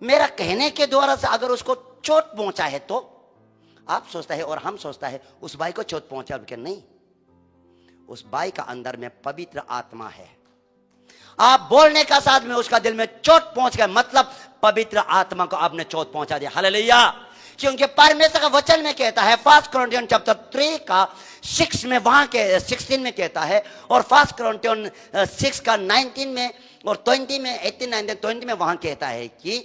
मेरा कहने के द्वारा से अगर उसको चोट पहुंचा है तो आप सोचता है और हम सोचता है उस भाई को चोट पहुंचा, लेकिन नहीं, उस भाई का अंदर में पवित्र आत्मा है। आप बोलने का साथ में उसका दिल में चोट पहुंच गया, मतलब पवित्र आत्मा को आपने चोट पहुंचा दिया। हालेलुया। क्योंकि परमेश्वर का वचन में कहता है, 1 कोरिन्थियन चैप्टर 3 का 6 में वहां के 16 में कहता है, और 1 कोरिन्थियन 6 का 19 में और 20 में 18 19 20 में वहां कहता है कि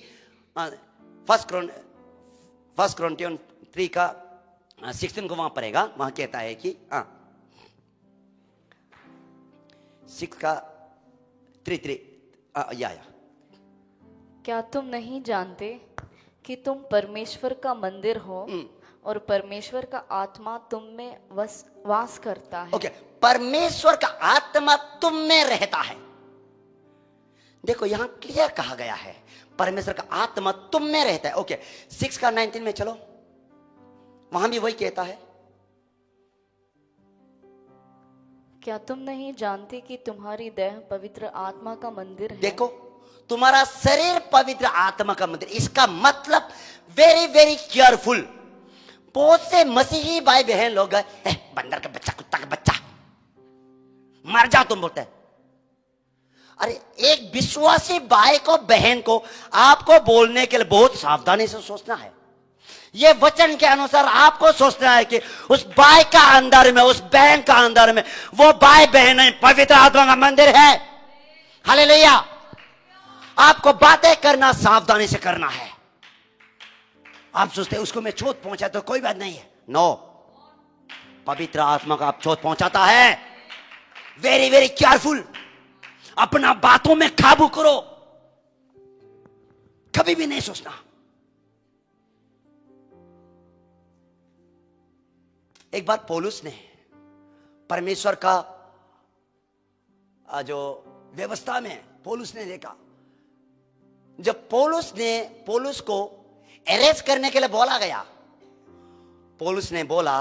1 कोरिन्थियन 3 का 16 को वहां पढ़ेगा, वहां कहता है कि 6 का 3 या क्या तुम नहीं जानते कि तुम परमेश्वर का मंदिर हो और परमेश्वर का आत्मा तुम में वास करता है? ओके, परमेश्वर का आत्मा तुम में रहता है। देखो यहां क्लियर कहा गया है, परमेश्वर का आत्मा तुम में रहता है। ओके, 6 का 19 में चलो, वहां भी वही कहता है। क्या तुम नहीं जानते कि तुम्हारी देह पवित्र आत्मा का मंदिर है? देखो, तुम्हारा शरीर पवित्र आत्मा का मंदिर। इसका मतलब वेरी वेरी केयरफुल। बहुत से मसीही भाई बहन लोग बंदर का बच्चा, कुत्ता का बच्चा, मर जाओ तुम बोलते हैं। अरे एक विश्वासी भाई को बहन को आपको बोलने के लिए बहुत सावधानी से सोचना है। ये वचन के अनुसार आपको सोचना है कि उस भाई का अंदर में, उस बहन का अंदर में, वो भाई बहन है, पवित्र आत्मा का मंदिर है। हालेलुया। आपको बातें करना सावधानी से करना है। आप सोचते हैं उसको मैं चोट पहुंचा तो कोई बात नहीं है। नो, पवित्र आत्मा का आप चोट पहुंचाता है। Very very careful. अपना बातों में काबू करो, कभी भी नहीं सोचना। एक बार पौलुस ने परमेश्वर का जो व्यवस्था में पौलुस ने देखा, जब पौलुस को अरेस्ट करने के लिए बोला गया, पौलुस ने बोला,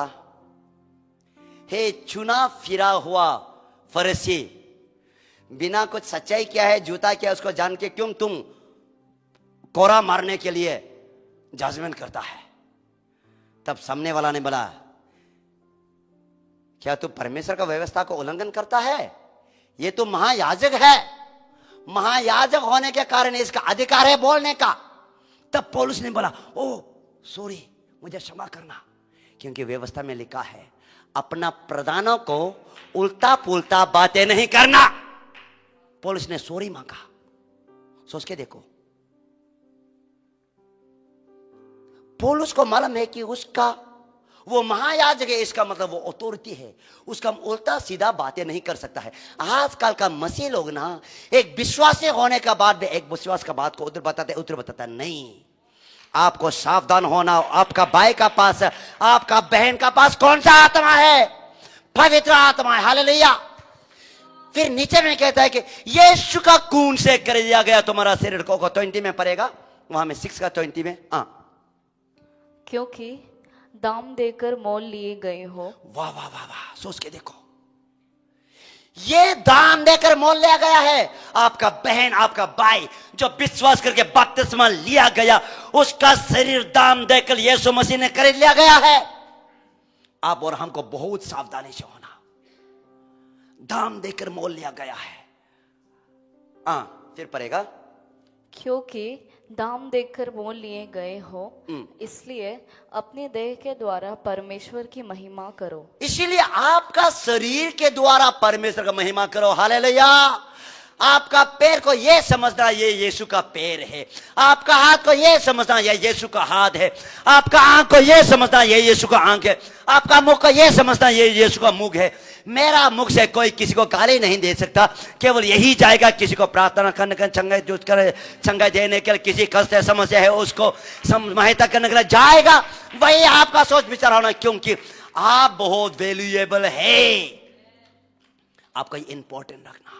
हे चुना फिरा हुआ फरीसी, बिना कुछ सच्चाई किया है, झूठा किया उसको जान के क्यों तुम कोरा मारने के लिए जजमेंट करता है? तब सामने वाला ने बोला, क्या तू परमेश्वर का व्यवस्था को उल्लंघन करता है? ये तो महायाजक है, महायाजक होने के कारण इसका अधिकार है बोलने का। तब पौलुस ने बोला, ओ सॉरी, मुझे क्षमा करना, क्योंकि व्यवस्था में लिखा है अपना प्रधानों को उल्टा पुल्टा बातें नहीं करना। पौलुस ने सॉरी मांगा। सोच के देखो, पौलुस को मालूम है कि वो महायाजक है, इसका मतलब वो अथॉरिटी है, उसका उल्टा सीधा बातें नहीं कर सकता है। आजकल का मसीह लोग ना एक विश्वासी होने का बाद में एक विश्वास का बात को उधर बताता नहीं। आपको सावधान होना। आपका भाई का पास, आपका बहन का पास कौन सा आत्मा है? पवित्र आत्मा है। हालेलुया। फिर नीचे में कहता है कि यीशु का खून से कर दिया गया तुम्हारा शरीर को 20 में पड़ेगा, वहां में 6 का 20 में। क्योंकि दाम देकर मोल लिए गए हो। वाह वाह वाह वाह, सोच के देखो, ये दाम देकर मोल लिया गया है। आपका बहन, आपका भाई जो विश्वास करके बपतिस्मा लिया गया, उसका शरीर दाम देकर यीशु मसीह ने खरीद लिया गया है। आप और हमको बहुत सावधानी से होना। दाम देकर मोल लिया गया है। फिर पड़ेगा, क्योंकि दाम देकर मोल लिए गए हो, इसलिए अपने देह के द्वारा परमेश्वर की महिमा करो। इसीलिए आपका शरीर के द्वारा परमेश्वर का महिमा करो। हालेलुया। आपका पैर को यह समझना ये यीशु का पैर है, आपका हाथ को यह समझना ये यीशु का हाथ है, आपका आंख को यह समझना ये यीशु का आंख है, आपका मुख को यह समझना ये यीशु का मुख है। मेरा मुख से कोई किसी को गाली नहीं दे सकता, केवल यही जाएगा किसी को प्रार्थना करने का चंगाई देने के लिए, किसी कष्ट समस्या है उसको सहायता करने के लिए जाएगा। वही आपका सोच विचार होना, क्योंकि आप बहुत वैल्यूएबल है। आपका ये इंपॉर्टेंट रखना,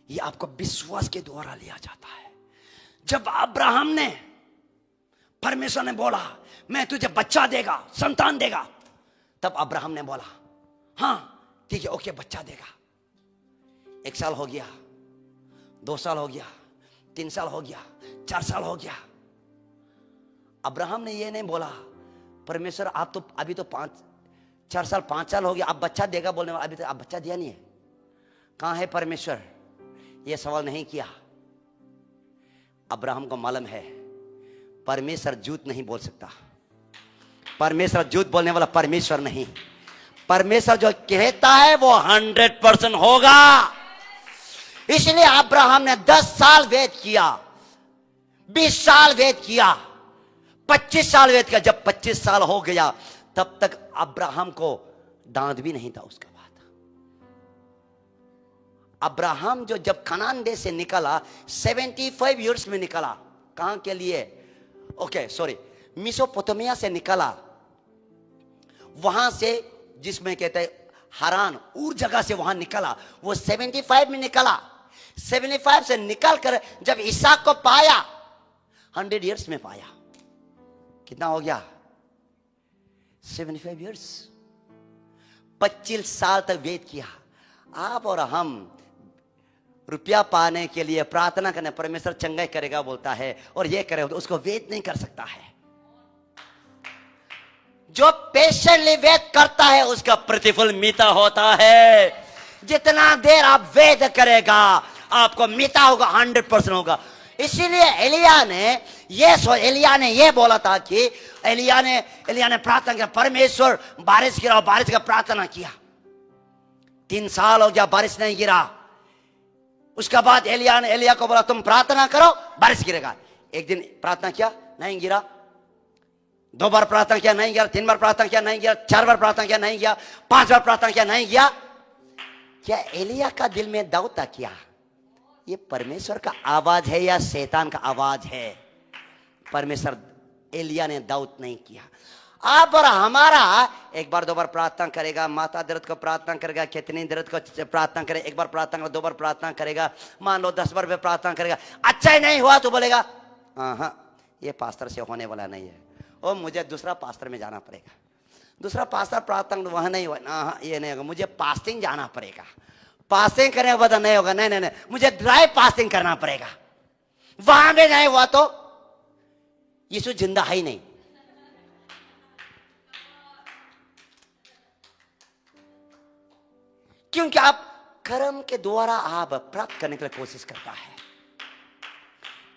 ये आपको विश्वास के द्वारा लिया जाता है। जब अब्राहम ने, परमेश्वर ने बोला मैं तुझे बच्चा देगा, संतान देगा, तब अब्राहम ने बोला हाँ ठीक है, ओके, बच्चा देगा। 1 साल हो गया, 2 साल हो गया, 3 साल हो गया, 4 साल हो गया। अब्राहम ने ये नहीं बोला परमेश्वर आप तो अभी तो 4 साल 5 साल हो गया, आप बच्चा देगा बोलने वाला, अभी तो आप बच्चा दिया नहीं है, कहां है परमेश्वर? ये सवाल नहीं किया। अब्राहम को मालूम है परमेश्वर झूठ नहीं बोल सकता। परमेश्वर झूठ बोलने वाला परमेश्वर नहीं। परमेश्वर जो कहता है वो 100% होगा। इसलिए अब्राहम ने 10 साल वेट किया, 20 साल वेट किया, 25 साल वेट किया। जब 25 साल हो गया तब तक अब्राहम को दांत भी नहीं था। उसके बाद अब्राहम जो जब कनान देश से निकला 75 इयर्स में निकला। कहां के लिए? ओके सॉरी, मेसोपोटामिया से निकला, वहां से जिसमें कहते हैं हरान, उर जगह से वहां निकला। वो 75 में निकला। 75 से निकल कर जब इसहाक को पाया 100 इयर्स में पाया। कितना हो गया? 75 इयर्स। 25 साल तक वेट किया। आप और हम रुपया पाने के लिए प्रार्थना करने, परमेश्वर चंगाई करेगा बोलता है और ये करेगा, उसको वेट नहीं कर सकता है। जो पेशेंटली वेट करता है उसका प्रतिफल मीठा होता है। जितना देर आप वेट करेगा आपको मीठा होगा, 100% होगा। इसीलिए एलिया ने ये बोला था कि एलिया ने प्रार्थना किया, परमेश्वर बारिश गिराओ, बारिश का प्रार्थना किया। 3 साल हो गया बारिश नहीं गिरा। उसके बाद एलिया को बोला तुम प्रार्थना करो बारिश गिरेगा। एक दिन प्रार्थना किया, नहीं गिरा। 2 बार प्रार्थना किया, नहीं गिरा। 3 बार प्रार्थना किया, नहीं गिरा। 4 बार प्रार्थना किया, नहीं गिरा। 5 बार प्रार्थना किया, नहीं गिरा। क्या एलिया का दिल में डाउट था? क्या ये परमेश्वर का आवाज है या शैतान का आवाज है? परमेश्वर, एलिया ने डाउट नहीं किया। आप और हमारा 1 बार 2 बार प्रार्थना करेगा, माता दर्द को प्रार्थना करेगा, कितनी दर्द को प्रार्थना करेगा, 1 बार प्रार्थना करेगा, 2 बार प्रार्थना करेगा, मान लो 10 बार प्रार्थना करेगा, अच्छा ही नहीं हुआ तो बोलेगा हाँ ये पास्टर से होने वाला नहीं है, और मुझे दूसरा पास्टर में जाना पड़ेगा। दूसरा पास्टर प्रार्थना वहां नहीं हुआ, हाँ ये नहीं होगा, मुझे फास्टिंग जाना पड़ेगा। फास्टिंग करने के बाद नहीं होगा, नहीं, मुझे ड्राई फास्टिंग करना पड़ेगा। वहां भी नहीं हुआ तो यीशु जिंदा है ही नहीं। क्योंकि आप कर्म के द्वारा आप प्राप्त करने के लिए कोशिश करता है।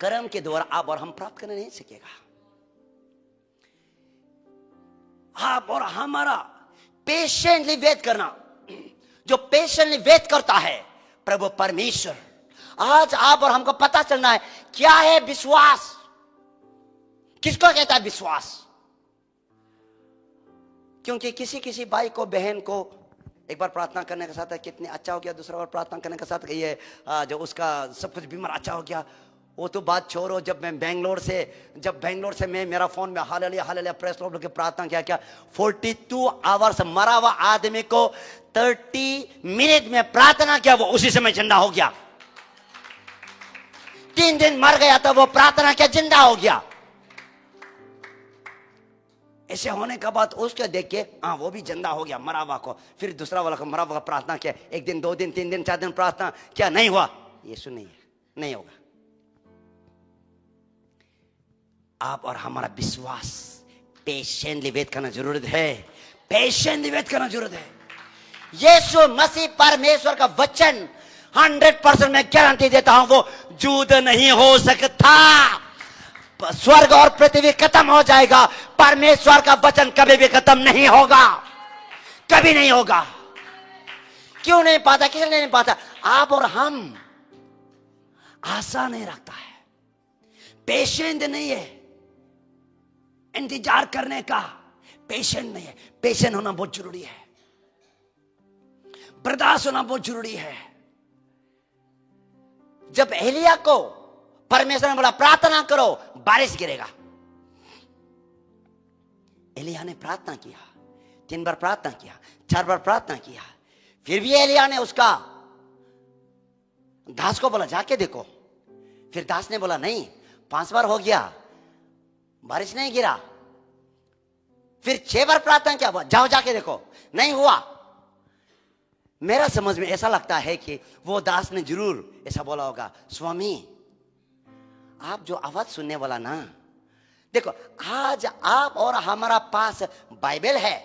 कर्म के द्वारा आप और हम प्राप्त करने नहीं सकेगा। आप और हमारा पेशेंटली वेट करना, जो पेशेंटली वेट करता है प्रभु परमेश्वर। आज आप और हमको पता चलना है क्या है विश्वास, किसको कहता है विश्वास। क्योंकि किसी किसी भाई को बहन को एक बार प्रार्थना करने के साथ कितने अच्छा हो गया, दूसरा बार प्रार्थना करने के साथ ये जो उसका सब कुछ बीमार अच्छा हो गया, वो तो बात छोड़ो। जब बैंगलोर से मैं मेरा फोन में हालेलुया हालेलुया प्रेस लॉर्ड के प्रार्थना क्या 42 आवर्स मरा हुआ आदमी को 30 मिनट में प्रार्थना किया, वो उसी समय जिंदा हो गया। 3 दिन मर गया था, वो प्रार्थना किया जिंदा हो गया। ऐसे होने के बाद उसको देख के हाँ वो भी जिंदा हो गया मरा हुआ को। फिर दूसरा वाला को मरा हुआ प्रार्थना किया, 1 दिन 2 दिन 3 दिन 4 दिन प्रार्थना क्या नहीं हुआ, यीशु नहीं होगा। आप और हमारा विश्वास पेशेंटली वेट करना जरूरत है, पेशेंटली वेट करना जरूरत है। यीशु मसीह परमेश्वर का वचन 100% मैं गारंटी देता हूं वो जुद नहीं हो सकता। स्वर्ग और पृथ्वी खत्म हो जाएगा, परमेश्वर का वचन कभी भी खत्म नहीं होगा, कभी नहीं होगा। क्यों नहीं पाता, किसने नहीं पाता? आप और हम। आशा नहीं रखता है, पेशेंट नहीं है, इंतजार करने का पेशेंट नहीं है। पेशेंट होना बहुत जरूरी है, बर्दाश्त होना बहुत जरूरी है। जब एलिया को परमेश्वर ने बोला प्रार्थना करो बारिश गिरेगा, एलिया ने प्रार्थना किया, 3 बार प्रार्थना किया, 4 बार प्रार्थना किया, फिर भी एलिया ने उसका दास को बोला जाके देखो। फिर दास ने बोला नहीं, 5 बार हो गया बारिश नहीं गिरा। फिर 6 बार प्रार्थना किया, जाओ जाके देखो, नहीं हुआ। मेरा समझ में ऐसा लगता है कि वो दास ने जरूर ऐसा बोला होगा, स्वामी आप जो आवाज सुनने वाला ना, देखो आज आप और हमारा पास बाइबल है,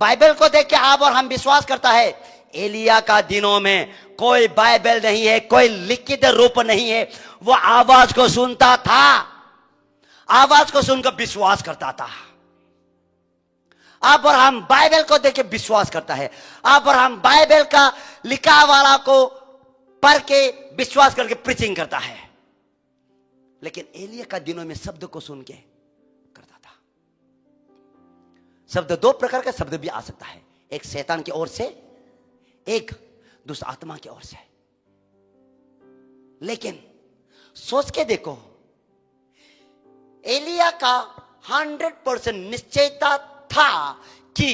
बाइबल को देख के आप और हम विश्वास करता है। एलिया का दिनों में कोई बाइबल नहीं है, कोई लिखित रूप नहीं है, वो आवाज को सुनता था, आवाज को सुनकर विश्वास करता था। आप और हम बाइबल को देख के विश्वास करता है, आप और हम बाइबल का लिखा वाला को पढ़ के विश्वास करके प्रीचिंग करता है। लेकिन एलिया का दिनों में शब्द को सुन के करता था। शब्द 2 प्रकार का शब्द भी आ सकता है, एक शैतान की ओर से, एक दूसरा आत्मा की ओर से। लेकिन सोच के देखो, एलिया का 100% निश्चयता था कि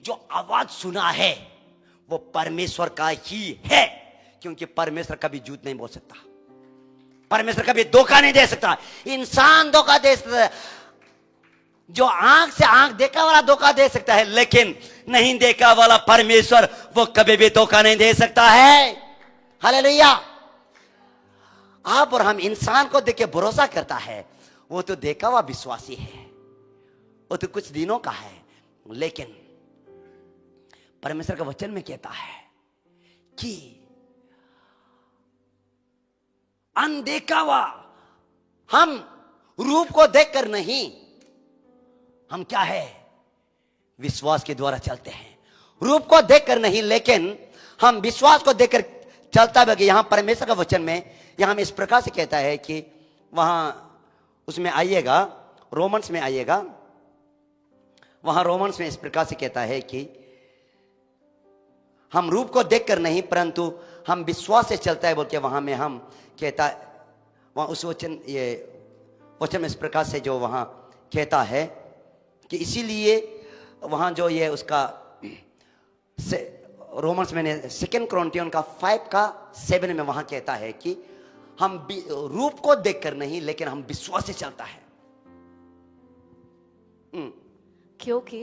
जो आवाज सुना है वो परमेश्वर का ही है, क्योंकि परमेश्वर कभी झूठ नहीं बोल सकता, परमेश्वर कभी धोखा नहीं दे सकता। इंसान धोखा दे सकता है, जो आंख से आंख देखा वाला धोखा दे सकता है, लेकिन नहीं देखा वाला परमेश्वर वो कभी भी धोखा नहीं दे सकता है। हालेलुया। आप और हम इंसान को देख के भरोसा करता है, वो तो देखा हुआ विश्वासी है, वो तो कुछ दिनों का है। लेकिन परमेश्वर का वचन में कहता है कि अनदेखा हुआ, हम रूप को देखकर नहीं, हम क्या है विश्वास के द्वारा चलते हैं। रूप को देखकर नहीं, लेकिन हम विश्वास को देखकर चलता है। यहां परमेश्वर का वचन में यहां में इस प्रकार से कहता है कि वहां उसमें आइएगा, रोमन्स में आइएगा, वहां रोमन्स में इस प्रकार से कहता है कि हम रूप को देखकर नहीं परंतु हम विश्वास से चलता है बोल के वहां में हम कहता, वहां उस वचन ये वचन में इस प्रकार से जो वहां कहता है कि इसीलिए वहां जो ये उसका रोमन्स में 2 कोरिन्थियन का 5:7 में वहां कहता है कि हम रूप को देखकर नहीं लेकिन हम विश्वास से चलता है। क्योंकि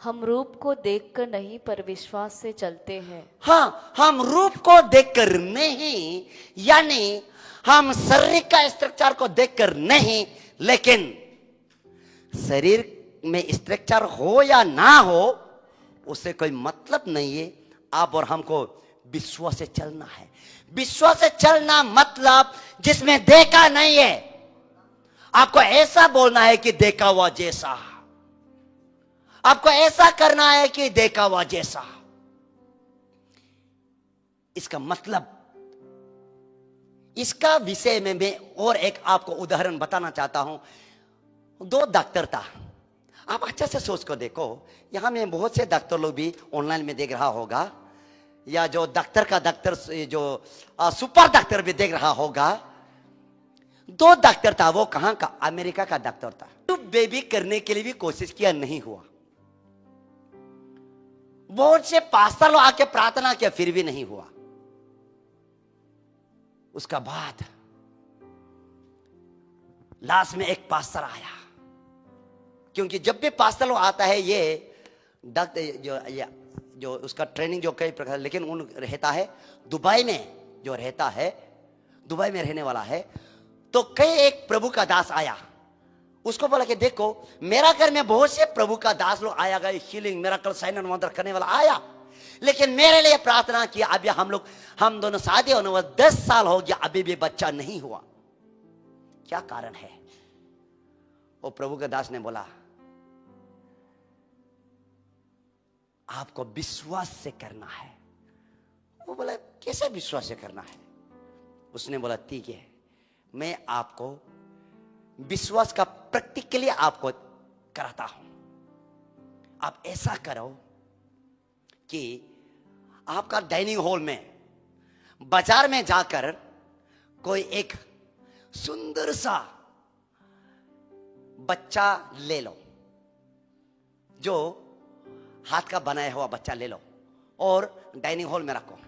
हम रूप को देखकर नहीं पर विश्वास से चलते हैं। हाँ, हम रूप को देखकर नहीं, यानी हम शरीर का स्ट्रक्चर को देखकर नहीं, लेकिन शरीर में स्ट्रक्चर हो या ना हो उससे कोई मतलब नहीं है। आप और हमको विश्वास से चलना है। विश्वास से चलना मतलब जिसमें देखा नहीं है, आपको ऐसा बोलना है कि देखा हुआ जैसा, आपको ऐसा करना है कि देखा हुआ जैसा। इसका मतलब, इसका विषय में मैं और एक आपको उदाहरण बताना चाहता हूं। 2 डॉक्टर था, आप अच्छा से सोच कर देखो, यहाँ में बहुत से डॉक्टर लोग भी ऑनलाइन में देख रहा होगा, या जो डॉक्टर का डॉक्टर जो सुपर डॉक्टर भी देख रहा होगा। 2 डॉक्टर था, वो कहां का? अमेरिका का डॉक्टर था। तो बेबी करने के लिए भी कोशिश किया, नहीं हुआ। बहुत से पास्टर लोग आके प्रार्थना किया, फिर भी नहीं हुआ। उसका बाद लास्ट में एक पास्टर आया, क्योंकि जब भी पास्टर लोग आता है ये डॉक्टर जो उसका ट्रेनिंग जो कई प्रकार, लेकिन उन रहता है दुबई में, जो रहता है दुबई में रहने वाला है। तो कई एक प्रभु का दास आया, उसको बोला कि देखो मेरा घर में बहुत से प्रभु का दास लोग आया गए, healing miracle sign and wonder करने वाला आया, लेकिन मेरे लिए प्रार्थना किया। अभी हम दोनों शादी होने वाले 10 साल हो गया, अभी भी बच्चा नहीं हुआ, क्या कारण है? वो प्रभु का दास ने बोला आपको विश्वास से करना है। वो बोला कैसे विश्वास से करना है? उसने बोला ठीक है, मैं आपको विश्वास का प्रैक्टिकली आपको कराता हूं। आप ऐसा करो कि आपका डाइनिंग हॉल में, बाजार में जाकर कोई एक सुंदर सा बच्चा ले लो, जो हाथ का बनाया हुआ बच्चा ले लो, और डाइनिंग हॉल में रखो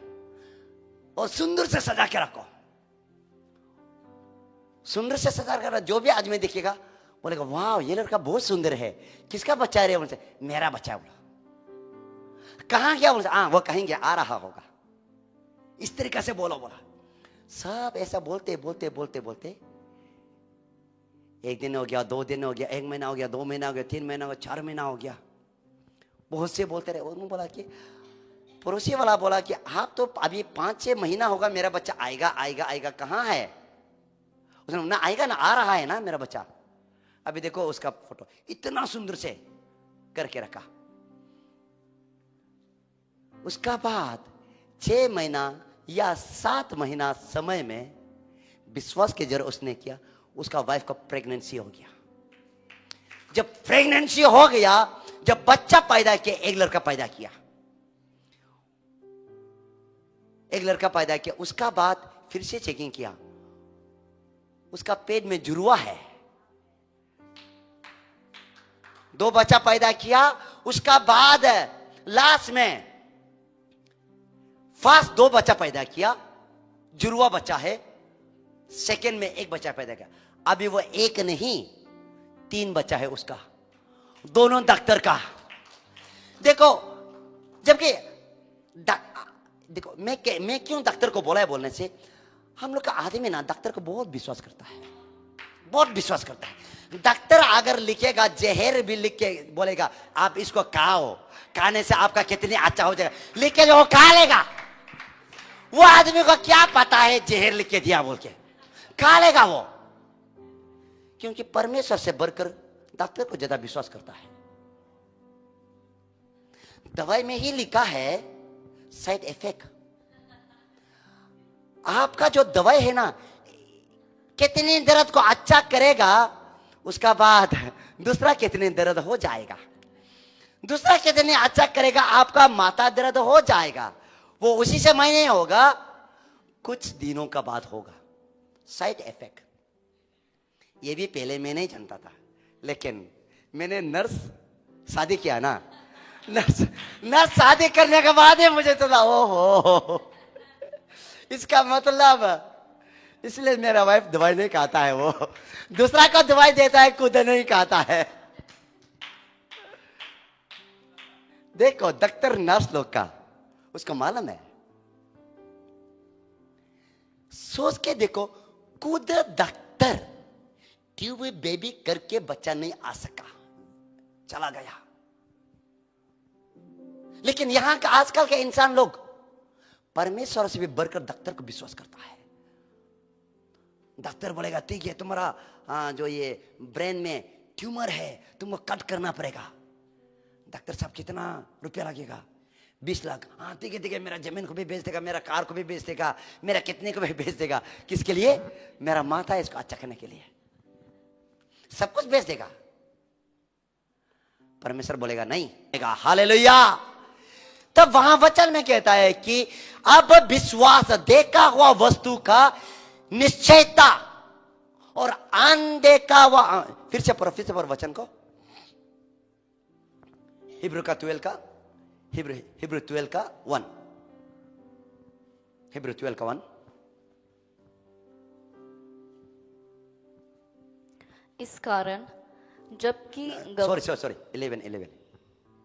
और सुंदर से सजा के रखो। सुंदर से सजा कर जो भी आदमी दिखेगा बोलेगा वाह ये लड़का बहुत सुंदर है, किसका बच्चा है रे? बोलते मेरा बच्चा है। बोला कहां गया? बोलते हाँ वो कहीं गया, आ रहा होगा। इस तरीके से बोला सब ऐसा बोलते बोलते बोलते बोलते 1 दिन हो गया, 2 दिन हो गया, 1 महीना हो गया, 2 महीना हो गया, 3 महीना हो गया, 4 महीना हो गया। बहुत से बोलते रहे। उन्होंने बोला कि पड़ोसी वाला बोला कि आप तो अभी 5-6 महीना होगा मेरा बच्चा आएगा आएगा आएगा, कहाँ है? उसने ना आएगा ना, आ रहा है ना मेरा बच्चा। अभी देखो उसका फोटो इतना सुंदर से करके रखा। उसका बाद 6 महीना या 7 महीना समय में विश्वास के जरिए उसने किया, उसका वाइफ का प्रेगनेंसी हो गया। जब प्रेगनेंसी हो गया, जब बच्चा पैदा किया, एक लड़का पैदा किया, एक लड़का पैदा किया। उसका बाद फिर से चेकिंग किया, उसका पेट में जुड़वा है। 2 बच्चा पैदा किया। उसका बाद लास्ट में फर्स्ट 2 बच्चा पैदा किया, जुड़वा बच्चा है। सेकंड में 1 बच्चा पैदा किया। अभी वो 1 नहीं 3 बच्चा है उसका, दोनों डॉक्टर का। देखो जबकि देखो मैं क्यों डॉक्टर को बोला है बोलने से, हम लोग का आदमी ना डॉक्टर को बहुत विश्वास करता है, बहुत विश्वास करता है। डॉक्टर अगर लिखेगा जहर भी लिख के बोलेगा आप इसको खाओ, खाने से आपका कितनी अच्छा हो जाएगा, लिख के जो वो खा लेगा। वो आदमी को क्या पता है जहर लिख के दिया बोल के, खा लेगा वो, क्योंकि परमेश्वर से बढ़कर डॉक्टर को ज्यादा विश्वास करता है। दवाई में ही लिखा है साइड इफेक्ट। आपका जो दवाई है ना कितनी दर्द को अच्छा करेगा, उसका बाद दूसरा कितने दर्द हो जाएगा, दूसरा कितने अच्छा करेगा, आपका माथा दर्द हो जाएगा। वो उसी समय नहीं होगा, कुछ दिनों का बाद होगा साइड इफेक्ट। ये भी पहले मैं नहीं जानता था, लेकिन मैंने नर्स शादी किया ना, नर्स शादी करने के बाद ही मुझे तो ओहो इसका मतलब, इसलिए मेरा वाइफ दवाई नहीं खाता है, वो दूसरा को दवाई देता है, खुद नहीं खाता है। देखो डॉक्टर नर्स लोग का उसको मालूम है। सोच के देखो, खुद डॉक्टर ट्यूब बेबी करके बच्चा नहीं आ सका, चला गया। लेकिन यहां का आजकल के इंसान लोग परमेश्वर से भी बढ़कर डॉक्टर को विश्वास करता है। डॉक्टर बोलेगा ठीक है तुम्हारा जो ये ब्रेन में ट्यूमर है, तुमको कट करना पड़ेगा। डॉक्टर साहब कितना रुपया लगेगा? 20 लाख। हाँ ठीक है मेरा जमीन को भी बेच देगा, मेरा कार को भी बेच देगा, मेरा कितने को भी बेच देगा। किसके लिए? मेरा माथा है इसको अच्छा करने के लिए, सब कुछ बेच देगा। परमेश्वर बोलेगा नहीं। हालेलुया। तब वहां वचन में कहता है कि अब विश्वास देखा हुआ वस्तु का निश्चयता और अनदेखा हुआ, फिर से पढ़ो वचन को, हिब्रू 12 का 1, हिब्रू 12 का 1। इस कारण जबकि सॉरी 11 का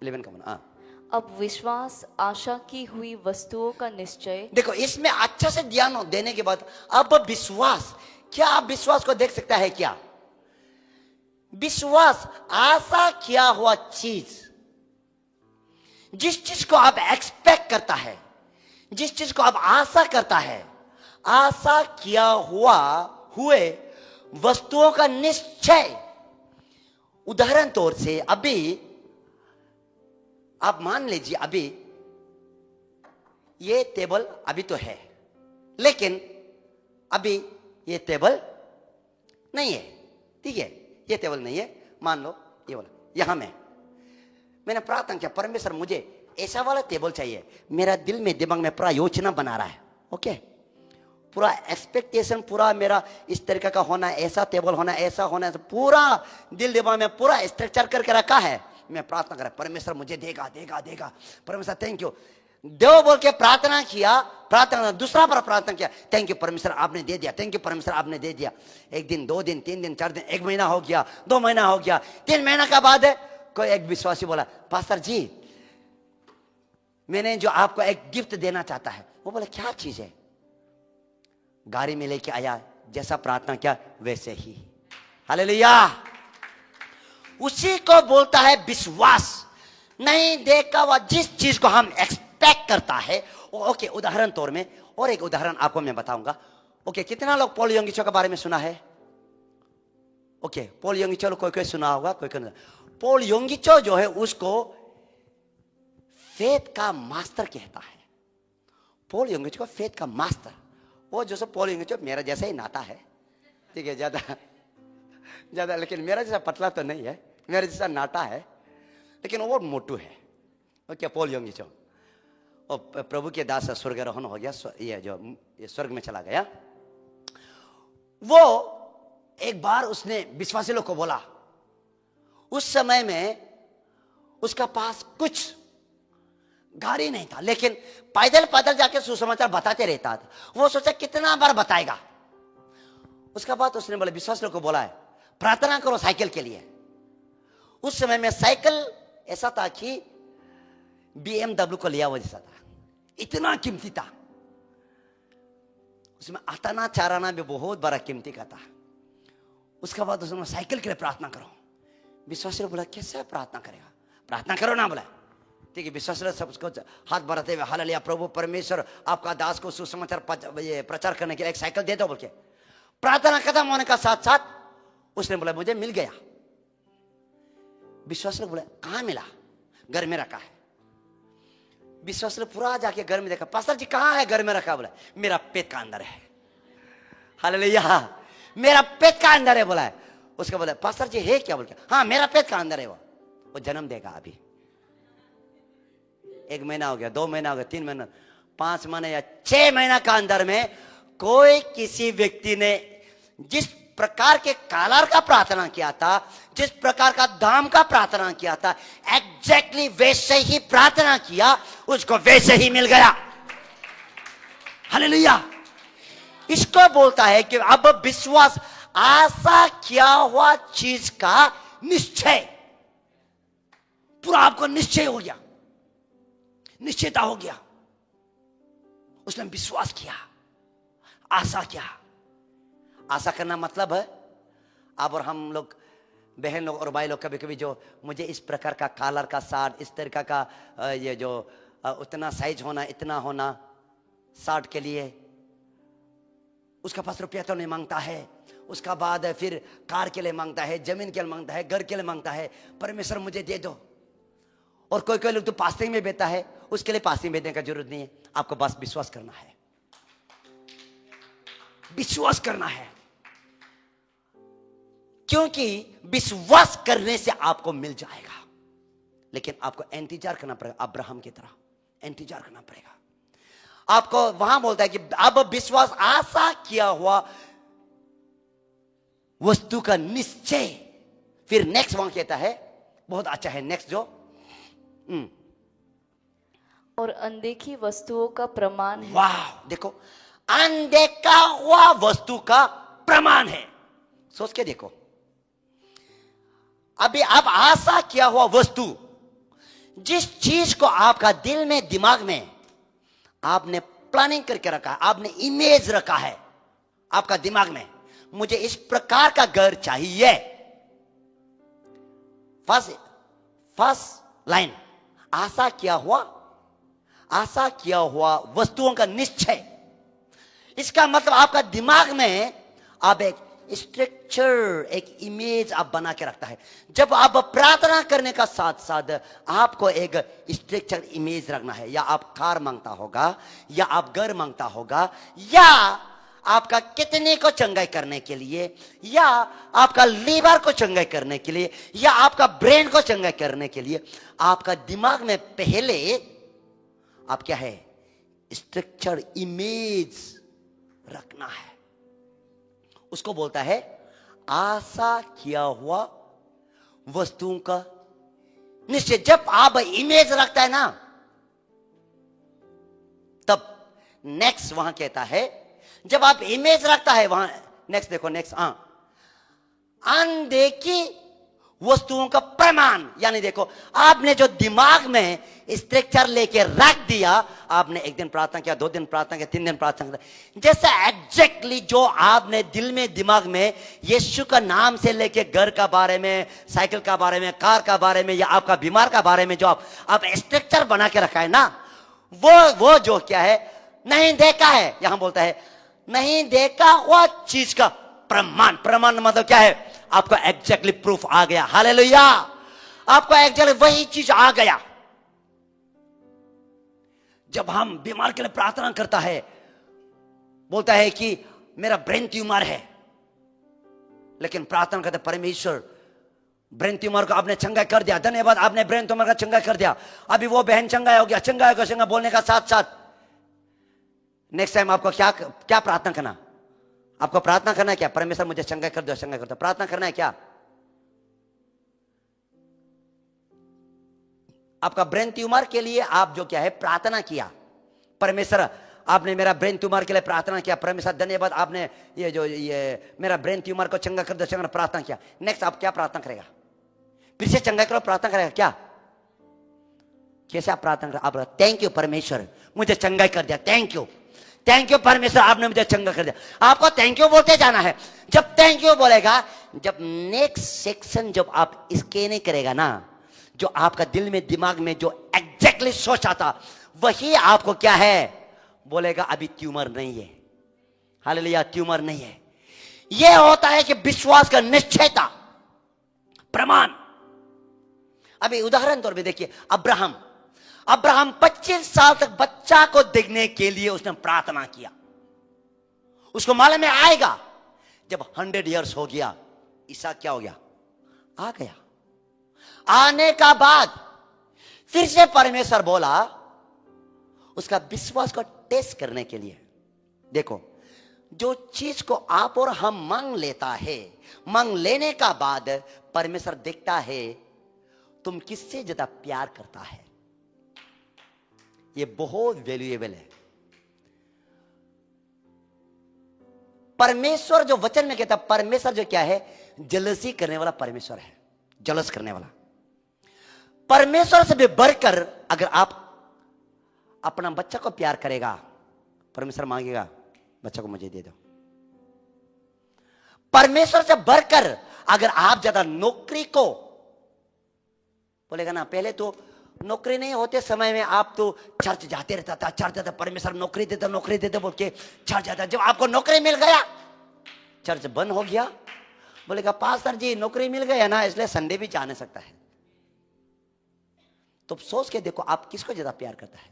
1। हाँ, अब विश्वास आशा की हुई वस्तुओं का निश्चय। देखो इसमें अच्छा से ध्यान देने के बाद, अब विश्वास, क्या आप विश्वास को देख सकता है क्या? विश्वास आशा किया हुआ चीज, जिस चीज को आप एक्सपेक्ट करता है, जिस चीज को आप आशा करता है, आशा किया हुए वस्तुओं का निश्चय। उदाहरण तौर से अभी आप मान लीजिए, अभी ये टेबल अभी तो है, लेकिन अभी ये टेबल नहीं है, ठीक है, ये टेबल नहीं है, मान लो ये वाला, यहां मैंने प्रार्थना किया, परमेश्वर मुझे ऐसा वाला टेबल चाहिए। मेरा दिल में दिमाग में पूरा योजना बना रहा है, ओके, पूरा एक्सपेक्टेशन, पूरा मेरा इस तरीके का होना, ऐसा टेबल होना, ऐसा होना, पूरा दिल दिमाग में पूरा स्ट्रक्चर करके रखा है। मैं प्रार्थना करा, परमेश्वर मुझे देगा देगा देगा, परमेश्वर थैंक यू, देव बोल के प्रार्थना किया, प्रार्थना दूसरा बार प्रार्थना किया, थैंक यू परमेश्वर आपने दे दिया, थैंक यू परमेश्वर आपने दे दिया। 1 दिन 2 दिन 3 दिन 4 दिन, 1 महीना हो गया, 2 महीना हो गया, 3 महीना का बाद कोई एक विश्वासी बोला, पास्टर जी मैंने जो आपको एक गिफ्ट देना चाहता है। वो बोला क्या चीज है? गाड़ी में लेके आया, जैसा प्रार्थना किया वैसे ही। हालेलुया। उसी को बोलता है विश्वास। नहीं देखा हुआ जिस चीज को हम एक्सपेक्ट करता है। ओके, उदाहरण तौर में और एक उदाहरण आपको मैं बताऊंगा। ओके, कितना लोग पॉल योंगिचो के बारे में सुना है? ओके, पॉल योंगिचो कोई कोई सुना होगा, कोई कोई। पॉल योंगिचो जो है उसको फेथ का मास्टर कहता है। पॉल योंगिचो को फेथ का मास्टर। वो जो सब पॉल योंगिचो मेरा जैसा ही नाता है, ठीक है, ज्यादा लेकिन मेरा जैसा पतला तो नहीं है, मेरा जैसा नाटा है, लेकिन वो मोटू है। ओके, पॉल योंगिचो और प्रभु के दास स्वर्गारोहण हो गया, ये स्वर्ग में चला गया। वो एक बार उसने विश्वासी लोग को बोला, उस समय में उसका पास कुछ गाड़ी नहीं था, लेकिन पैदल पैदल जाके सुसमाचार बताते रहता था। वो सोचा कितना बार बताएगा। उसका बाद उसने बोला, विश्वास लोग को बोला है प्रार्थना करो साइकिल के लिए। उस समय में साइकिल ऐसा था कि BMW को लिया हुआ जैसा था, इतना कीमती था। उसमें आताना चाराना भी बहुत बड़ा कीमती का था। उसके बाद उसने साइकिल के लिए प्रार्थना करो। विश्वासी ने बोला कैसे प्रार्थना करेगा? प्रार्थना करो ना, बोला ठीक है। विश्वासी सबको हाथ बढ़ाते हुए हालेलुया प्रभु परमेश्वर आपका दास को सुसमाचार प्रचार करने के लिए एक साइकिल दे दो बोल के प्रार्थना खत्म होने का साथ साथ उसने बोला मुझे मिल गया। विश्वास ने बोला कहां मिला? घर में रखा है। विश्वास ने पूरा जाके घर में देखा, पास्टर जी कहां है? घर में रखा। बोला मेरा पेट का अंदर है। हालेलुया, मेरा पेट का अंदर है बोला है। उसका बोला पास्टर जी है क्या? बोल के हाँ मेरा पेट का अंदर है। वो जन्म देगा अभी। 1 महीना हो गया, 2 महीना हो गया, 3 महीना, 5 महीने या 6 महीना का अंदर में कोई किसी व्यक्ति ने जिस प्रकार के कालर का प्रार्थना किया था, जिस प्रकार का दाम का प्रार्थना किया था, एग्जैक्टली वैसे ही प्रार्थना किया, उसको वैसे ही मिल गया। हालेलुया। इसको बोलता है कि अब विश्वास आशा किया हुआ चीज का निश्चय। पूरा आपको निश्चय हो गया, निश्चयता हो गया। उसने विश्वास किया, आशा किया। आशा करना मतलब है आप और हम लोग बहन लोग और भाई लोग कभी कभी जो मुझे इस प्रकार का कलर का शर्ट, इस तरीका का ये जो उतना साइज होना, इतना होना शर्ट के लिए, उसका पास रुपया तो नहीं मांगता है। उसका बाद फिर कार के लिए मांगता है, जमीन के लिए मांगता है, घर के लिए मांगता है, परमेश्वर मुझे दे दो। और कोई कोई लोग तो पास्टिंग में बेचता है, उसके लिए पास्टिंग बेचने का जरूरत नहीं है। आपको बस विश्वास करना है, विश्वास करना है, क्योंकि विश्वास करने से आपको मिल जाएगा। लेकिन आपको इंतजार करना पड़ेगा, अब्राहम की तरह इंतजार करना पड़ेगा। आपको वहां बोलता है कि अब विश्वास आशा किया हुआ वस्तु का निश्चय। फिर नेक्स्ट वहां कहता है, बहुत अच्छा है नेक्स्ट जो और अनदेखी वस्तुओं का प्रमाण है। वाह, देखो, अनदेखा हुआ वस्तु का प्रमाण है। सोच के देखो, अभी आप आशा किया हुआ वस्तु, जिस चीज को आपका दिल में दिमाग में आपने प्लानिंग करके रखा है, आपने इमेज रखा है आपका दिमाग में, मुझे इस प्रकार का घर चाहिए। फर्स्ट लाइन, आशा किया हुआ वस्तुओं का निश्चय। इसका मतलब आपका दिमाग में आप एक स्ट्रक्चर, एक इमेज आप बना के रखता है। जब आप प्रार्थना करने का साथ साथ आपको एक स्ट्रक्चर इमेज रखना है, या आप कार मांगता होगा, या आप घर मांगता होगा, या आपका किडनी को चंगाई करने के लिए, या आपका लीवर को चंगाई करने के लिए, या आपका ब्रेन को चंगाई करने के लिए, आपका दिमाग में पहले आप क्या है, स्ट्रक्चर इमेज रखना है। उसको बोलता है आशा किया हुआ वस्तुओं का निश्चय। जब आप इमेज रखता है ना, तब नेक्स्ट वहां कहता है, जब आप इमेज रखता है वहां, नेक्स्ट देखो, नेक्स्ट अनदेखी वस्तुओं का प्रमाण। यानी देखो, आपने जो दिमाग में स्ट्रक्चर लेके रख दिया, आपने एक दिन प्रार्थना किया, 2 दिन प्रार्थना किया, 3 दिन प्रार्थना किया, जैसा एग्जैक्टली जो आपने दिल में दिमाग में यीशु का नाम से लेके घर का बारे में, साइकिल का बारे में, कार का बारे में, या आपका बीमार का बारे में जो आप स्ट्रक्चर बना के रखा है ना, वो जो क्या है, नहीं देखा है। यहां बोलता है नहीं देखा हुआ चीज का प्रमाण। प्रमाण मतलब क्या है, आपको एग्जैक्टली प्रूफ आ गया। हालेलुया, आपको एग्जैक्टली वही चीज आ गया। जब हम बीमार के लिए प्रार्थना करता है, बोलता है कि मेरा ब्रेन ट्यूमर है, लेकिन प्रार्थना करते परमेश्वर ब्रेन ट्यूमर को आपने चंगा कर दिया, धन्यवाद, आपने ब्रेन ट्यूमर का चंगा कर दिया, अभी वो बहन चंगा हो गया, चंगा बोलने का साथ साथ नेक्स्ट टाइम आपको क्या प्रार्थना करना, आपको प्रार्थना करना है क्या, परमेश्वर मुझे चंगा कर दो, चंगा कर दो। प्रार्थना करना है क्या, आपका ब्रेन ट्यूमर के लिए आप जो क्या है प्रार्थना किया, परमेश्वर आपने मेरा ब्रेन ट्यूमर के लिए प्रार्थना किया, परमेश्वर धन्यवाद, आपने ये मेरा ब्रेन ट्यूमर को चंगा कर दो, चंगा प्रार्थना किया। नेक्स्ट आप क्या प्रार्थना करेगा, फिर से चंगा करो प्रार्थना करेगा क्या, कैसे आप प्रार्थना करें, आप थैंक यू परमेश्वर मुझे चंगा कर दिया, थैंक यू परमेश्वर आपने मुझे चंगा कर दिया। आपको थैंक यू बोलते जाना है। जब थैंक यू बोलेगा, जब नेक्स्ट सेक्शन जब आप इसके नहीं करेगा ना, जो आपका दिल में दिमाग में जो एग्जैक्टली सोचा था, वही आपको क्या है बोलेगा, अभी ट्यूमर नहीं है। हालेलुया, ट्यूमर नहीं है। यह होता है कि विश्वास का निश्चयता, प्रमाण। अभी उदाहरण तौर पे देखिए, अब्राहम 25 साल तक बच्चा को देखने के लिए उसने प्रार्थना किया। उसको मालूम में आएगा, जब 100 इयर्स हो गया, इसहाक क्या हो गया, आ गया। आने का बाद फिर से परमेश्वर बोला उसका विश्वास को टेस्ट करने के लिए। देखो, जो चीज को आप और हम मांग लेता है, मांग लेने का बाद परमेश्वर देखता है तुम किससे ज्यादा प्यार करता है। ये बहुत वैल्यूएबल है। परमेश्वर जो वचन में कहता, परमेश्वर जो क्या है, जलसी करने वाला परमेश्वर है, जलस करने वाला। परमेश्वर से भी बढ़कर अगर आप अपना बच्चा को प्यार करेगा, परमेश्वर मांगेगा बच्चा को मुझे दे दो। परमेश्वर से बढ़कर अगर आप ज्यादा नौकरी को बोलेगा ना, पहले तो नौकरी नहीं होते समय में आप तो चर्च जाते रहता था, चर्च जाता, परमेश्वर नौकरी देते बोल के चर्च जाता। जब आपको नौकरी मिल गया, चर्च बंद हो गया, बोलेगा पास्टर जी नौकरी मिल गया ना, इसलिए संडे भी जा नहीं सकता है। तो सोच के देखो, आप किसको ज्यादा प्यार करता है,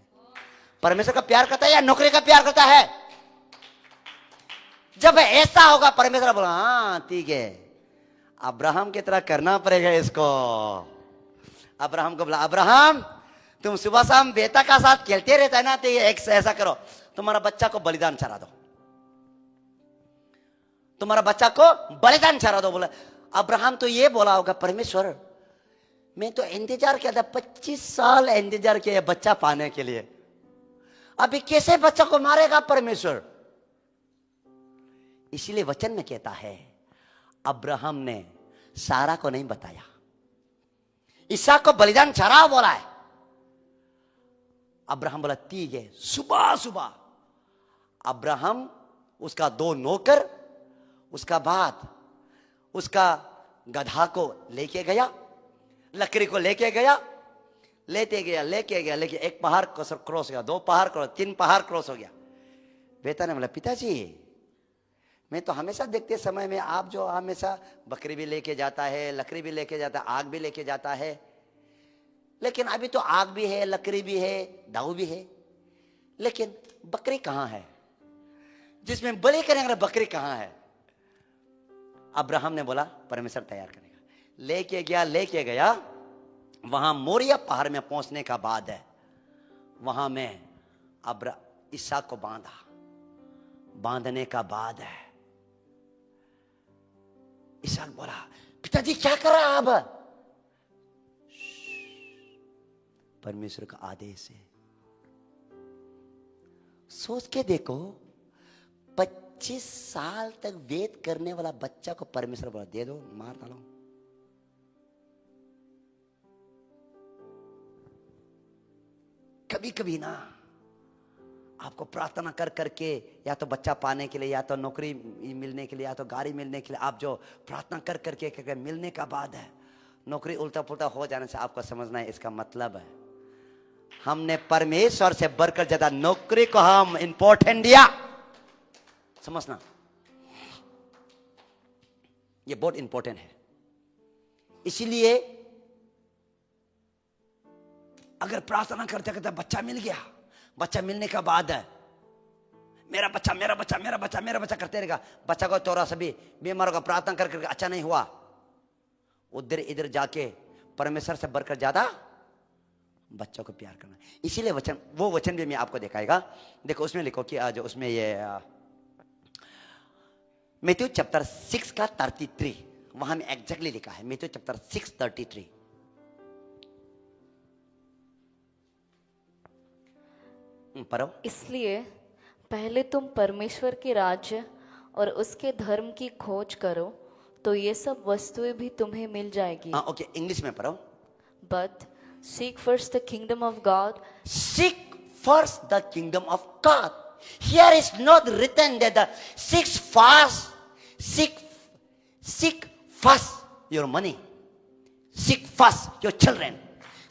परमेश्वर का प्यार करता है या नौकरी का प्यार करता है। जब ऐसा होगा, परमेश्वर बोला हाँ ठीक है, अब्राहम की तरह करना पड़ेगा इसको। अब्राहम को बोला, अब्राहम तुम सुबह शाम बेटा का साथ खेलते रहता है ना, तो ये एक ऐसा करो, तुम्हारा बच्चा को बलिदान चढ़ा दो, तुम्हारा बच्चा को बलिदान चढ़ा दो। बोला अब्राहम तो ये बोला होगा, परमेश्वर मैं तो इंतजार किया था, 25 साल इंतजार किया बच्चा पाने के लिए, अभी कैसे बच्चा को मारेगा परमेश्वर। इसीलिए वचन में कहता है अब्राहम ने सारा को नहीं बताया, इसहाक को बलिदान चढ़ाओ बोला है। अब्राहम बोला ठीक है। सुबह सुबह अब्राहम उसका 2 नौकर, उसका बाद उसका गधा को लेके गया, लकड़ी को लेके गया, लेके गया, लेकिन एक पहाड़ क्रॉस गया, 2 पहाड़ क्रॉस, 3 पहाड़ क्रॉस हो गया। बेटा ने बोला पिताजी मैं तो हमेशा देखते समय में आप जो हमेशा बकरी भी लेके जाता है, लकड़ी भी लेके जाता है, आग भी लेके जाता है, लेकिन अभी तो आग भी है, लकड़ी भी है, दाऊ भी है, लेकिन बकरी कहां है, जिसमें बलि करेंगे बकरी कहां है। अब्राहम ने बोला परमेश्वर तैयार करेगा। लेके गया वहां मोरिया पहाड़ में पहुंचने का बाद है, वहां में इसहाक को बांधने का बाद है। इसहाक बोला पिताजी क्या कर रहा अब। परमेश्वर का आदेश है। सोच के देखो 25 साल तक वेट करने वाला बच्चा को परमेश्वर बोला दे दो, मार डालो। कभी कभी ना आपको प्रार्थना कर करके या तो बच्चा पाने के लिए, या तो नौकरी मिलने के लिए, या तो गाड़ी मिलने के लिए, आप जो प्रार्थना कर करके मिलने का बाद है नौकरी उल्टा पुल्टा हो जाने से आपको समझना है इसका मतलब है हमने परमेश्वर से बढ़कर ज्यादा नौकरी को हम इंपॉर्टेंट दिया। समझना ये बहुत इंपॉर्टेंट है। इसीलिए अगर प्रार्थना करते करते बच्चा मिल गया, बच्चा मिलने का बाद है मेरा बच्चा करते रहेगा, बच्चा को थोड़ा सा भी बीमार होगा, प्रार्थना करके अच्छा नहीं हुआ, उधर इधर जाके परमेश्वर से बढ़कर ज्यादा बच्चों को प्यार करना। इसीलिए वो वचन भी मैं आपको दिखाएगा। देखो उसमें लिखो कि आज उसमें ये मैथ्यू चैप्टर 6 का 33 वहां में एग्जैक्टली लिखा है। मैथ्यू चैप्टर 6:33 पढ़ो। इसलिए पहले तुम परमेश्वर के राज्य और उसके धर्म की खोज करो तो ये सब वस्तुएं भी तुम्हें मिल जाएगी। ओके इंग्लिश में पढ़ो। But seek first the kingdom of God. Seek first the kingdom of God. Here is not written that the seek first your money, seek first your children,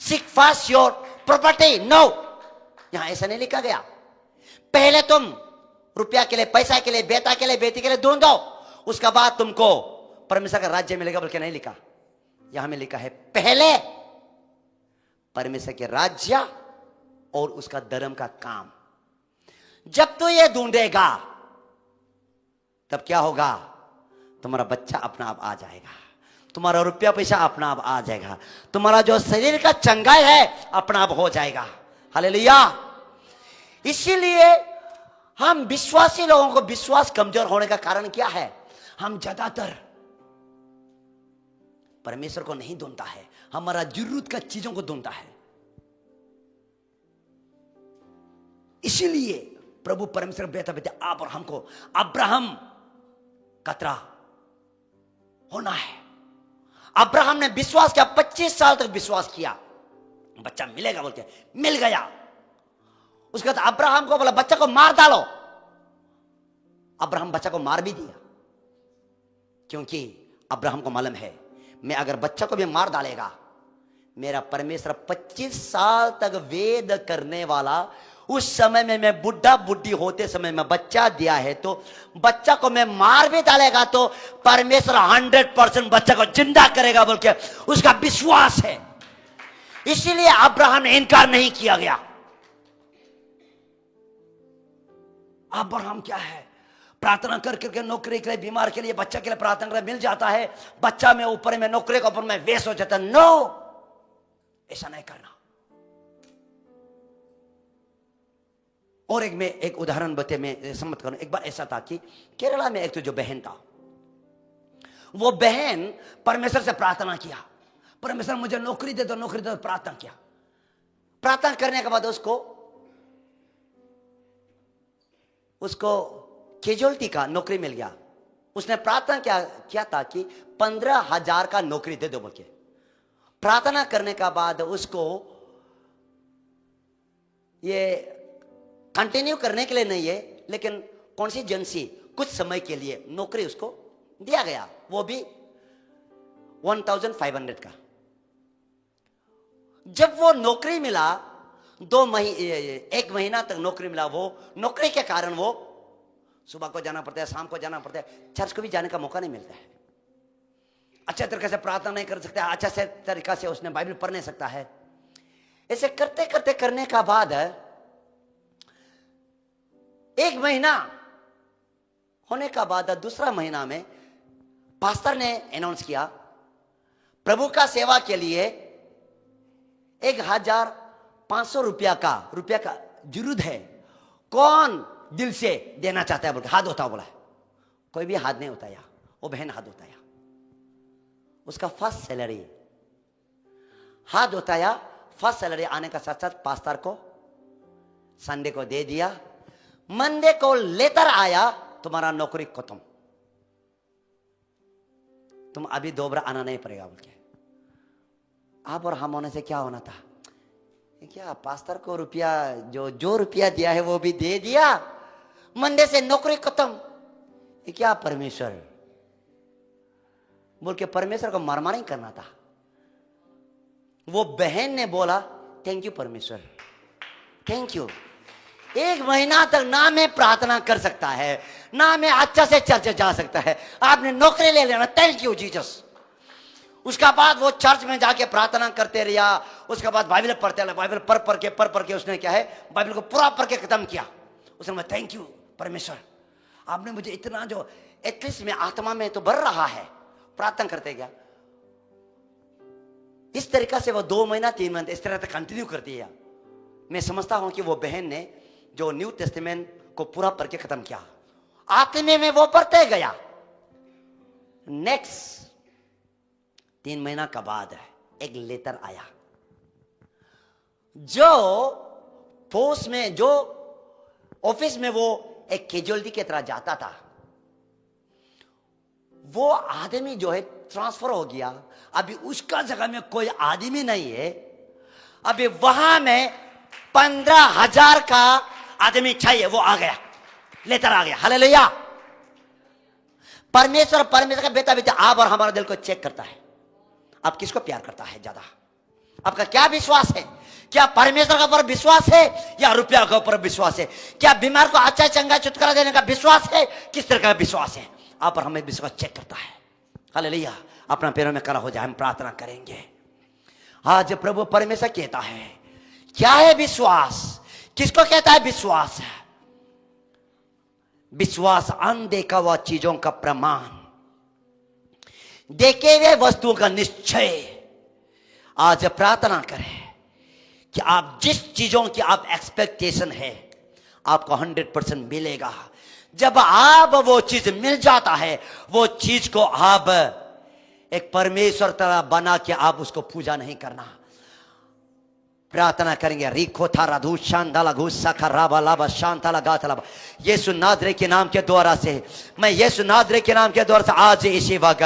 seek first your property. No, यहां ऐसा नहीं लिखा गया। पहले तुम रुपया के लिए, पैसा के लिए, बेटा के लिए, बेटी के लिए ढूंढ दो, उसका बाद तुमको परमेश्वर का राज्य मिलेगा बोल के नहीं लिखा। यहां में लिखा है पहले परमेश्वर के राज्य और उसका धर्म का काम। जब तो ये ढूंढेगा तब क्या होगा, तुम्हारा बच्चा अपना आप आ जाएगा, तुम्हारा रुपया पैसा अपना आप आ जाएगा, तुम्हारा जो शरीर का चंगाई है अपना आप हो जाएगा। हालेलुया। इसीलिए हम विश्वासी लोगों को विश्वास कमजोर होने का कारण क्या है, हम ज्यादातर परमेश्वर को नहीं ढूंढता है, हमारा जरूरत का चीजों को ढूंढता है। इसीलिए प्रभु परमेश्वर बेटा बेटे आप और हमको अब्राहम कतरा होना है। अब्राहम ने विश्वास किया, 25 साल तक विश्वास किया, बच्चा मिलेगा बोलते, मिल गया। उसके बाद अब्राहम को बोला बच्चा को मार डालो। अब्राहम बच्चा को मार भी दिया, क्योंकि अब्राहम को मालूम है मैं अगर बच्चा को भी मार डालेगा, मेरा परमेश्वर 25 साल तक वेद करने वाला, उस समय में मैं बुढ़ा बुढ़ी होते समय में बच्चा दिया है, तो बच्चा को मैं मार भी डालेगा तो परमेश्वर 100% बच्चा को जिंदा करेगा बोल के उसका विश्वास है। इसीलिए अब्राहम ने इनकार नहीं किया गया। अब्राहम क्या है, प्रार्थना कर करके नौकरी के लिए, बीमार के लिए, बच्चा के लिए प्रार्थना कर मिल जाता है, बच्चा में ऊपर में नौकरी के ऊपर में वेस्ट हो जाता है। नो, ऐसा नहीं करना। और एक उदाहरण बते मैं सम्मत करूं। एक बार ऐसा था कि केरला में एक तो जो बहन था, वो बहन परमेश्वर से प्रार्थना किया, परमेश्वर मुझे नौकरी दे दो, नौकरी दे दो, प्रार्थना किया। प्रार्थना करने के बाद उसको कैजुअलिटी का नौकरी मिल गया। उसने प्रार्थना किया था कि 15,000 का नौकरी दे दो बोल के। प्रार्थना करने का बाद उसको ये कंटिन्यू करने के लिए नहीं है, लेकिन कॉन्सिजेंसी कुछ समय के लिए नौकरी उसको दिया गया, वो भी 1,500 का। जब वो नौकरी मिला, 1 महीना तक नौकरी मिला, वो नौकरी के कारण वो सुबह को जाना पड़ता है, शाम को जाना पड़ता है, चर्च को भी जाने का मौका नहीं मिलता है, अच्छे तरीके से प्रार्थना नहीं कर सकता, अच्छा से तरीका से उसने बाइबल पढ़ नहीं सकता है। ऐसे करते करते करने का बाद 1 महीना होने का बाद दूसरा महीना में पास्टर ने अनाउंस किया, प्रभु का सेवा के लिए 1,500 रुपया का जरूरत है, कौन दिल से देना चाहता है? बोल हाथ उठाओ। बोला कोई भी हाथ नहीं उठाया, वो बहन हाथ उठाया। उसका फर्स्ट सैलरी हाथ उठाया। फर्स्ट सैलरी आने का साथ साथ पास्टर को संडे को दे दिया। मंडे को लेटर आया, तुम्हारा नौकरी खत्म, तुम अभी दोबारा आना नहीं पड़ेगा बोल के। आप और हम होने से क्या होना था? क्या पास्टर को रुपया जो रुपया दिया है वो भी दे दिया, मंडे से नौकरी खत्म। ये क्या परमेश्वर बोल के परमेश्वर को मारमारी करना था। वो बहन ने बोला थैंक यू परमेश्वर, थैंक यू। 1 महीना तक ना मैं प्रार्थना कर सकता है, ना मैं अच्छा से चर्च जा सकता है, आपने नौकरी ले लेना, थैंक यू जीसस। उसका बाद वो चर्च में जाके प्रार्थना करते रहा। उसके बाद बाइबल पढ़ते रहा, बाइबल पढ़ के उसने क्या है, बाइबल को पूरा पढ़ के खत्म किया। उसने बोला थैंक यू परमेश्वर, आपने मुझे इतना जो एटलीस्ट में आत्मा में तो बढ़ रहा है, प्रार्थना करते गया। इस तरीका से वो 2 महीना 3 महीना इस तरह से कंटिन्यू करती है। मैं समझता हूं कि वो बहन ने जो न्यू टेस्टामेंट को पूरा पढ़ के खत्म किया, आत्मे में वो पढ़ते गया। नेक्स्ट 3 महीना का बाद एक लेटर आया, जो पोस्ट में, जो ऑफिस में वो एक कैजुअलिटी की तरह जाता था, वो आदमी जो है ट्रांसफर हो गया। अभी उसका जगह में कोई आदमी नहीं है। अभी वहां में 15,000 का आदमी चाहिए, वो आ गया, लेटर आ गया। हालेलुया। परमेश्वर का बेटा आप और हमारा दिल को चेक करता है। आप किसको प्यार करता है ज्यादा? आपका क्या विश्वास है? क्या परमेश्वर के ऊपर विश्वास है या रुपया के ऊपर विश्वास है? क्या बीमार को अच्छा चंगा छुटकारा देने का विश्वास है? किस तरह का विश्वास है? आप और हमें विश्वास चेक करता है। हालेलुया। अपना पैरों में खड़ा हो जाए, हम प्रार्थना करेंगे। आज प्रभु परमेश्वर कहता है, क्या है विश्वास? किसको कहता है विश्वास? विश्वास अनदेखा हुआ चीजों का प्रमाण, देखे हुए वस्तुओं का निश्चय। आज प्रार्थना करें कि आप जिस चीजों की आप एक्सपेक्टेशन है, आपको 100% मिलेगा। जब आप वो चीज मिल जाता है, वो चीज को आप एक परमेश्वर तरह बना के आप उसको पूजा नहीं करना। प्रार्थना करेंगे। रिखो था राधु शांताला घुसा खराबा लाबा शांताला गाथलाबा। यीशु नादरे के नाम के द्वारा से, मैं यीशु नादरे के नाम के द्वारा से आज इसी वक्त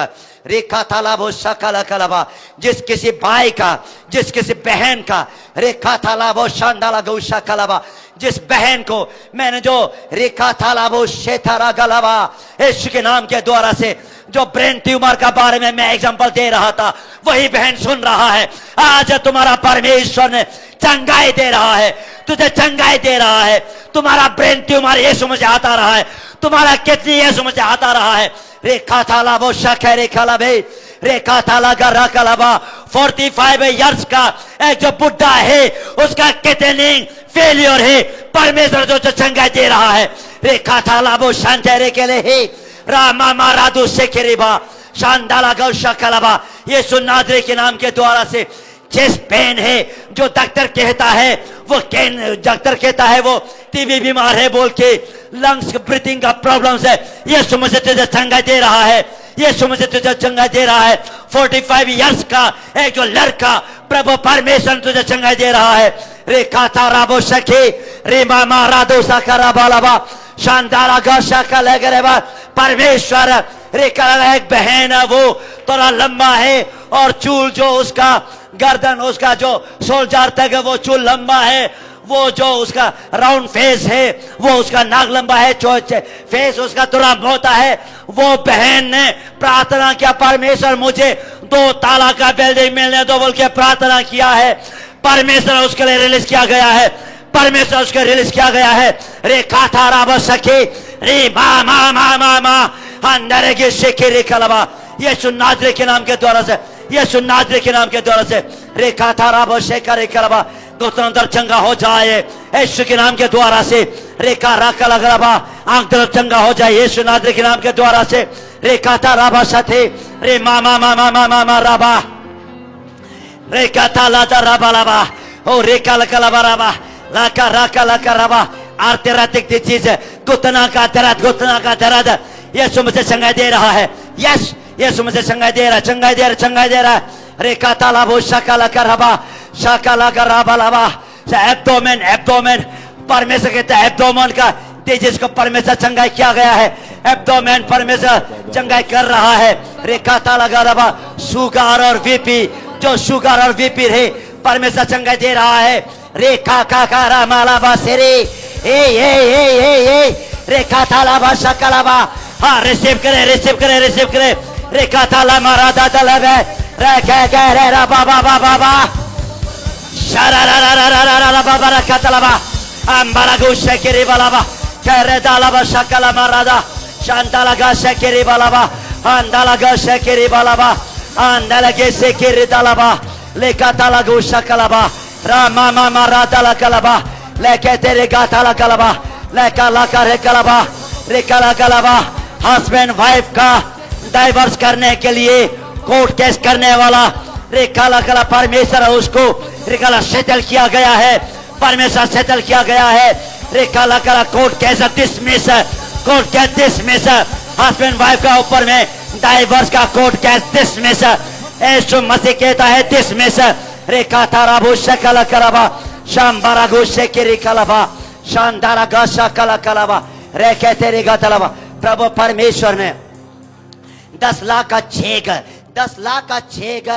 रेखा थालाबो शकला कलाबा, जिस किसी भाई का, जिस किसी बहन का रेखा थालाबो शांताला गौशा कलाबा, जिस बहन को मैंने जो रेखा थालाबो शेथारा गलाबा, यीशु के नाम के द्वारा से जो ब्रेन ट्यूमर का बारे में मैं एग्जांपल दे रहा था, वही बहन सुन रहा है। आज तुम्हारा परमेश्वर ने चंगाई दे रहा है, तुझे चंगाई दे रहा है। तुम्हारा ब्रेन ट्यूमर यीशु में से आता रहा है, तुम्हारा किडनी यीशु में से आता रहा है। रेखा थाला वो शक है, रेखा लाभे रेखा थाला गरा कलाबा। 45 इयर्स का एक जो बुढ़ा है, उसका किडनी फेलियर है, परमेश्वर जो चंगाई दे रहा है। रेखा थाला वो शांति के लिए रामा मारादू से खेरेबा शांदाला गौशा कलाबा। यीशु नादरे के नाम के द्वारा से चेस्ट पेन है, जो डॉक्टर कहता है वो डॉक्टर कहता है वो टीबी बीमार है बोल के, लंग्स ब्रीथिंग का प्रॉब्लम्स है, यीशु मुझे तुझे चंगाई दे रहा है, यीशु मुझे तुझे चंगाई दे रहा है। 45 इयर्स का एक जो लड़का, प्रभु परमेश्वर तुझे चंगाई दे रहा है। रे काथा राबो सखी रे मामा राधो साकारा बालाबा शानदारा गाशा का लगरेबा परमेश्वर रे का एक बहन है, वो थोड़ा लंबा है और चूल जो उसका गर्दन, उसका जो शोल्डर तक है वो चूल लंबा है, वो जो उसका राउंड फेस है, वो उसका नाक लंबा है, फेस उसका थोड़ा मोटा है। वो बहन ने प्रार्थना किया, परमेश्वर मुझे 2 ताला का बिल्डिंग मिलने दो बोल के प्रार्थना किया है। परमेश्वर उसके लिए रिलीज किया गया है, परमेश्वर उसके रिलीज किया गया है। रे काथा राब सखी रे मा मा मा मा मा अंदर के शेखे रे कलबा, यीशु नाज़री के नाम के द्वारा से, यीशु नाज़री के नाम के द्वारा से रे काथा राब शेखा रे कलबा, घुटनों अंदर चंगा हो जाए यीशु के नाम के द्वारा से। रेखा राका लगरबा, आंख तरफ चंगा हो जाए यीशु नाज़री के नाम के द्वारा से। रेखा था राबा साथे रे मामा मामा मामा मा राबा, रेखा था लाता राबा लाबा, ओ रेखा लका लाबा राबा, लाका राका लका राबा। आर्थिक चीज है, घुटना का दर्द यीशु मुझे चंगाई दे रहा है। यस, यीशु मुझे चंगाई दे रहा है, चंगाई दे रहा है, चंगाई दे रहा है। रेखा ताला वो शाका लका राबा, शाका लका राबा लाबा। एब्डोमेन, एब्डोमेन परमेश्वर कहते हैं एब्डोमेन का जिसको परमेश्वर चंगाई किया गया है, एब्डोमेन परमेश्वर चंगाई कर रहा है। रेखा ताला राबा, शुगर और बीपी, जो शुगर और बीपी है परमेश्वर चंगाई दे रहा है। रेखा का रामाला बासेरे ए रेखा ताला बा शाका बा। हाँ, रिसीव करे, रिसीव करे, रिसीव करे। रेखा ताला मारा दादा लगे रेखा करे रा बाबा बाबा बा शारा रा रा रा रा रा रा बाबा रेखा ताला बा अंबारा गुस्से के रे बाला बा करे दाला बा शाका मारा दा शांताला गाशे के रे बाला बा अंदाला गाशे के रे बाला बा अंदाला गेसे के रे दाला बा लेका ताला गुस्सा कला बा रा मामा मारा दाला कला बा लेके तेरे गाथा ला कला बा लेका ला करे कला बा रेखा ला कला बा। हस्बैंड वाइफ का डाइवर्स करने के लिए कोर्ट केस करने वाला रेखा ला कला, परमेश्वर उसको रेखा ला सेटल किया गया है, परमेश्वर सेटल किया गया है। रेखा ला कला court case dismiss, court case dismiss. Husband wife का ऊपर में डाइवर्स का कोर्ट केस डिसमिस। यीशु मसीह कहता है डिसमिस। रेखा तारा भूषा कला कलाबा शामबारा घोषे के रेखा लाबा शानदारा गाशा कला कलाबा रेखे तेरे गातलाबा। प्रभु परमेश्वर ने 10 लाख का चेक, 10 लाख का चेक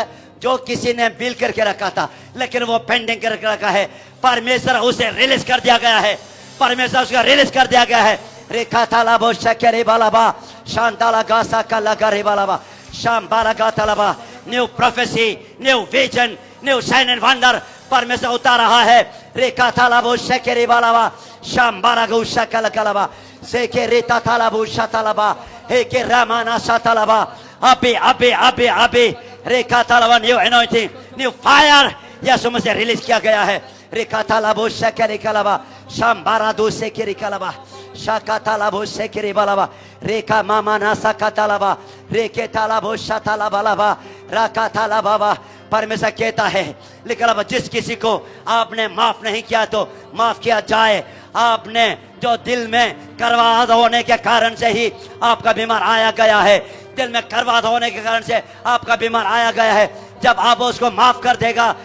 जो किसी ने बिल करके रखा था लेकिन वो पेंडिंग करके रखा है, परमेश्वर उसे रिलीज कर दिया गया है, परमेश्वर उसका रिलीज कर दिया गया है। रेखा थाला बो शक्रे बालाबा शांताला गासा कला करे बालाबा शामबारा गातलाबा। New prophecy, new vision, new sign and wonder परमेश्वर उतार रहा है। रेखा थाला बो शक्रे बालाबा शामबारा गौशा कला कलाबा सेके रेता थाला बो शातालाबा हे के रामाना शातालाबा। अबे अबे अबे अबे रेखा थाला न्यू एनॉइंटिंग, न्यू फायर यीशु मसीह रिलीज किया गया है। रेखा थाला बो शक्रे कलाबा शामबारा दो सेके कलाबा शाका थाला बो सेके बालाबा रेखा मामा ना साका थालाबा रेके थाला बो शाताला बालाबा राका थाला बाबा। परमेश्वर कहता है लेकिन जिस किसी को आपने माफ नहीं किया तो माफ किया जाए। आपने जो दिल में करवाद होने के कारण से ही आपका बीमार आया गया है, दिल में करवाद होने के कारण से आपका बीमार आया गया है, जब आप उसको माफ कर देगा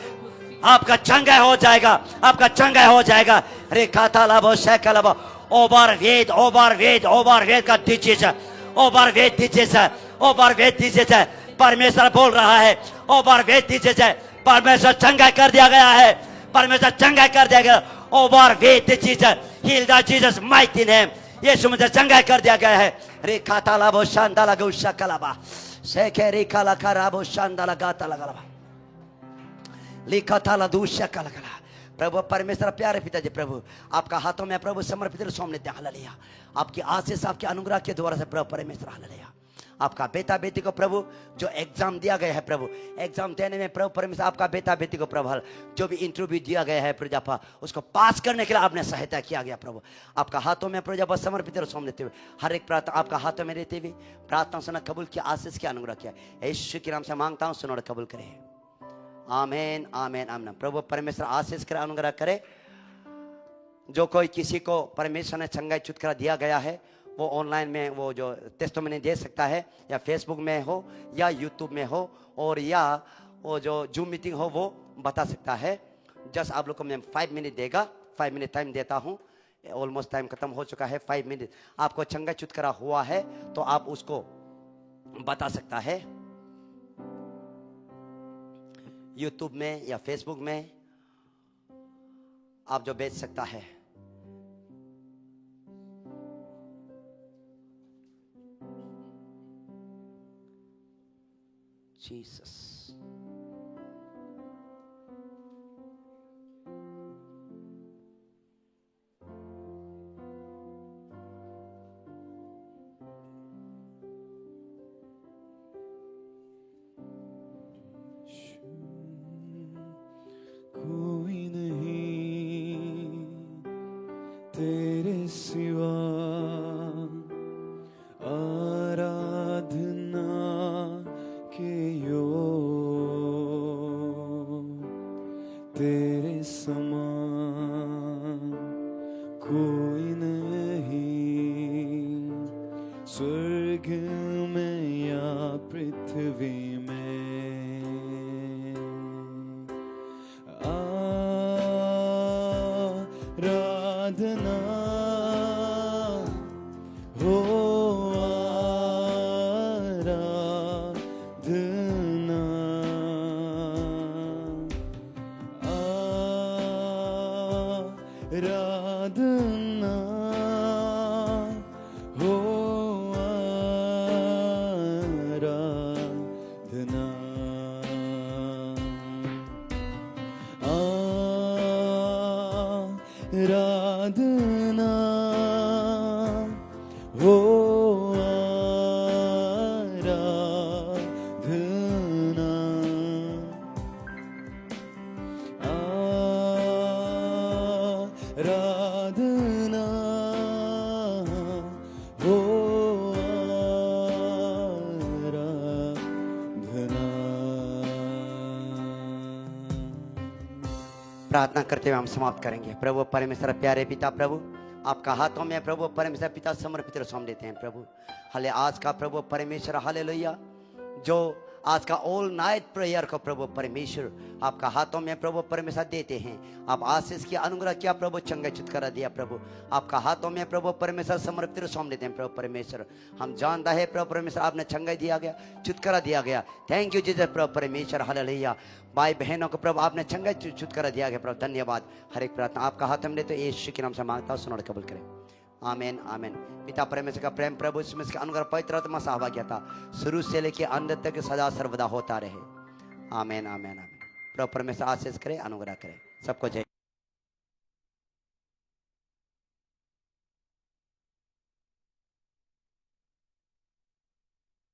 आपका चंगा हो जाएगा, आपका चंगा हो जाएगा। रेखा थाला बो शैकलबा ओवरवेट, ओवरवेट, ओवरवेट का disease, overweight disease, overweight disease है। परमेश्वर बोल रहा है ओवरवेट डिजीज है, परमेश्वर चंगा कर दिया गया है, परमेश्वर चंगा कर दिया गया। Overweight disease heal the Jesus mighty name, यीशु मुझे चंगा कर दिया गया है। रेखा थाला बो शांताला गौशा कलाबा सेके रेखा ला कराबो शांताला गाता लगाबा लिखा थाला दूषा कला कला। प्रभु परमेश्वर प्यारे पिताजी, प्रभु आपका हाथों में प्रभु समर्पित सामने हालेलुया। आपकी आशीष आपके अनुग्रह के द्वारा से प्रभु परमेश्वर हालेलुया। आपका बेटा बेटी को प्रभु जो एग्जाम दिया गया है प्रभु, एग्जाम देने में प्रभु परमेश्वर आपका बेटा बेटी को प्रभु जो भी इंटरव्यू दिया गया है प्रजापा उसको पास करने के लिए आपने सहायता किया गया प्रभु। आपका हाथों में प्रजापा समर्पित सौंप देते हुए हर एक प्रार्थना आपका हाथों में रहते हुए प्रार्थना सुना कबूल किया, आशीष के अनुग्रह किया। यीशु के नाम से मांगता हूँ, सुनो और कबूल करें, आमेन आमेन आमेन। प्रभु परमेश्वर आशीष करे, अनुग्रह करे। जो कोई किसी को परमेश्वर ने चंगाई छुटकारा दिया गया है वो ऑनलाइन में वो जो टेस्टिमनी दे सकता है, या फेसबुक में हो या यूट्यूब में हो, और या वो जो जूम मीटिंग हो वो बता सकता है। जस्ट आप लोग को मैं 5 मिनट देगा, 5 मिनट टाइम देता हूँ। ऑलमोस्ट टाइम खत्म हो चुका है। 5 मिनट आपको चंगाई छुटकारा हुआ है तो आप उसको बता सकता है यूट्यूब में या फेसबुक में, आप जो बेच सकता है। जीसस कोई नहीं तेरे सिवा, आराधना के योग तेरे समान कोई नहीं, स्वर्ग में या पृथ्वी में। आराधना हो आराधना, आराधना हो आराधना, आराधना हो आराधना, आराधना हो आराधना। प्रार्थना करते हुए हम समाप्त करेंगे। प्रभु परमेश्वर प्यारे पिता, प्रभु आपका हाथों में प्रभु परमेश्वर पिता समर्पित और सौंप देते हैं प्रभु। हाले आज का प्रभु परमेश्वर हालेलुया, जो आज का ऑल नाइट प्रेयर को प्रभु परमेश्वर आपका हाथों में प्रभु परमेश्वर देते हैं। आप आशीष की अनुग्रह किया प्रभु, चंगाई छुटकारा दिया प्रभु, आपका हाथों में प्रभु परमेश्वर समर्पित और सौंप देते हैं प्रभु परमेश्वर। हम जानता है प्रभु परमेश्वर आपने चंगाई दिया गया, छुटकारा दिया गया। थैंक यू जीसस प्रभु परमेश्वर हालेलुया। भाई बहनों को प्रभु आपने चंगाई छुटकारा दिया गया प्रभु, धन्यवाद। हर एक प्रार्थना आपका हाथ में तो यीशु के नाम से मांगता हूं, सुनो और कबूल करें। आमीन आमीन। पिता परमेश्वर का प्रेम, प्रभु इसमें इसका अनुग्रह, पवित्र आत्मा सहभागिता शुरू से लेकर अंत तक सदा सर्वदा होता रहे। आमीन आमीन आमीन। प्रभु परमेश्वर आशीष करे, अनुग्रह करे। सबको जय।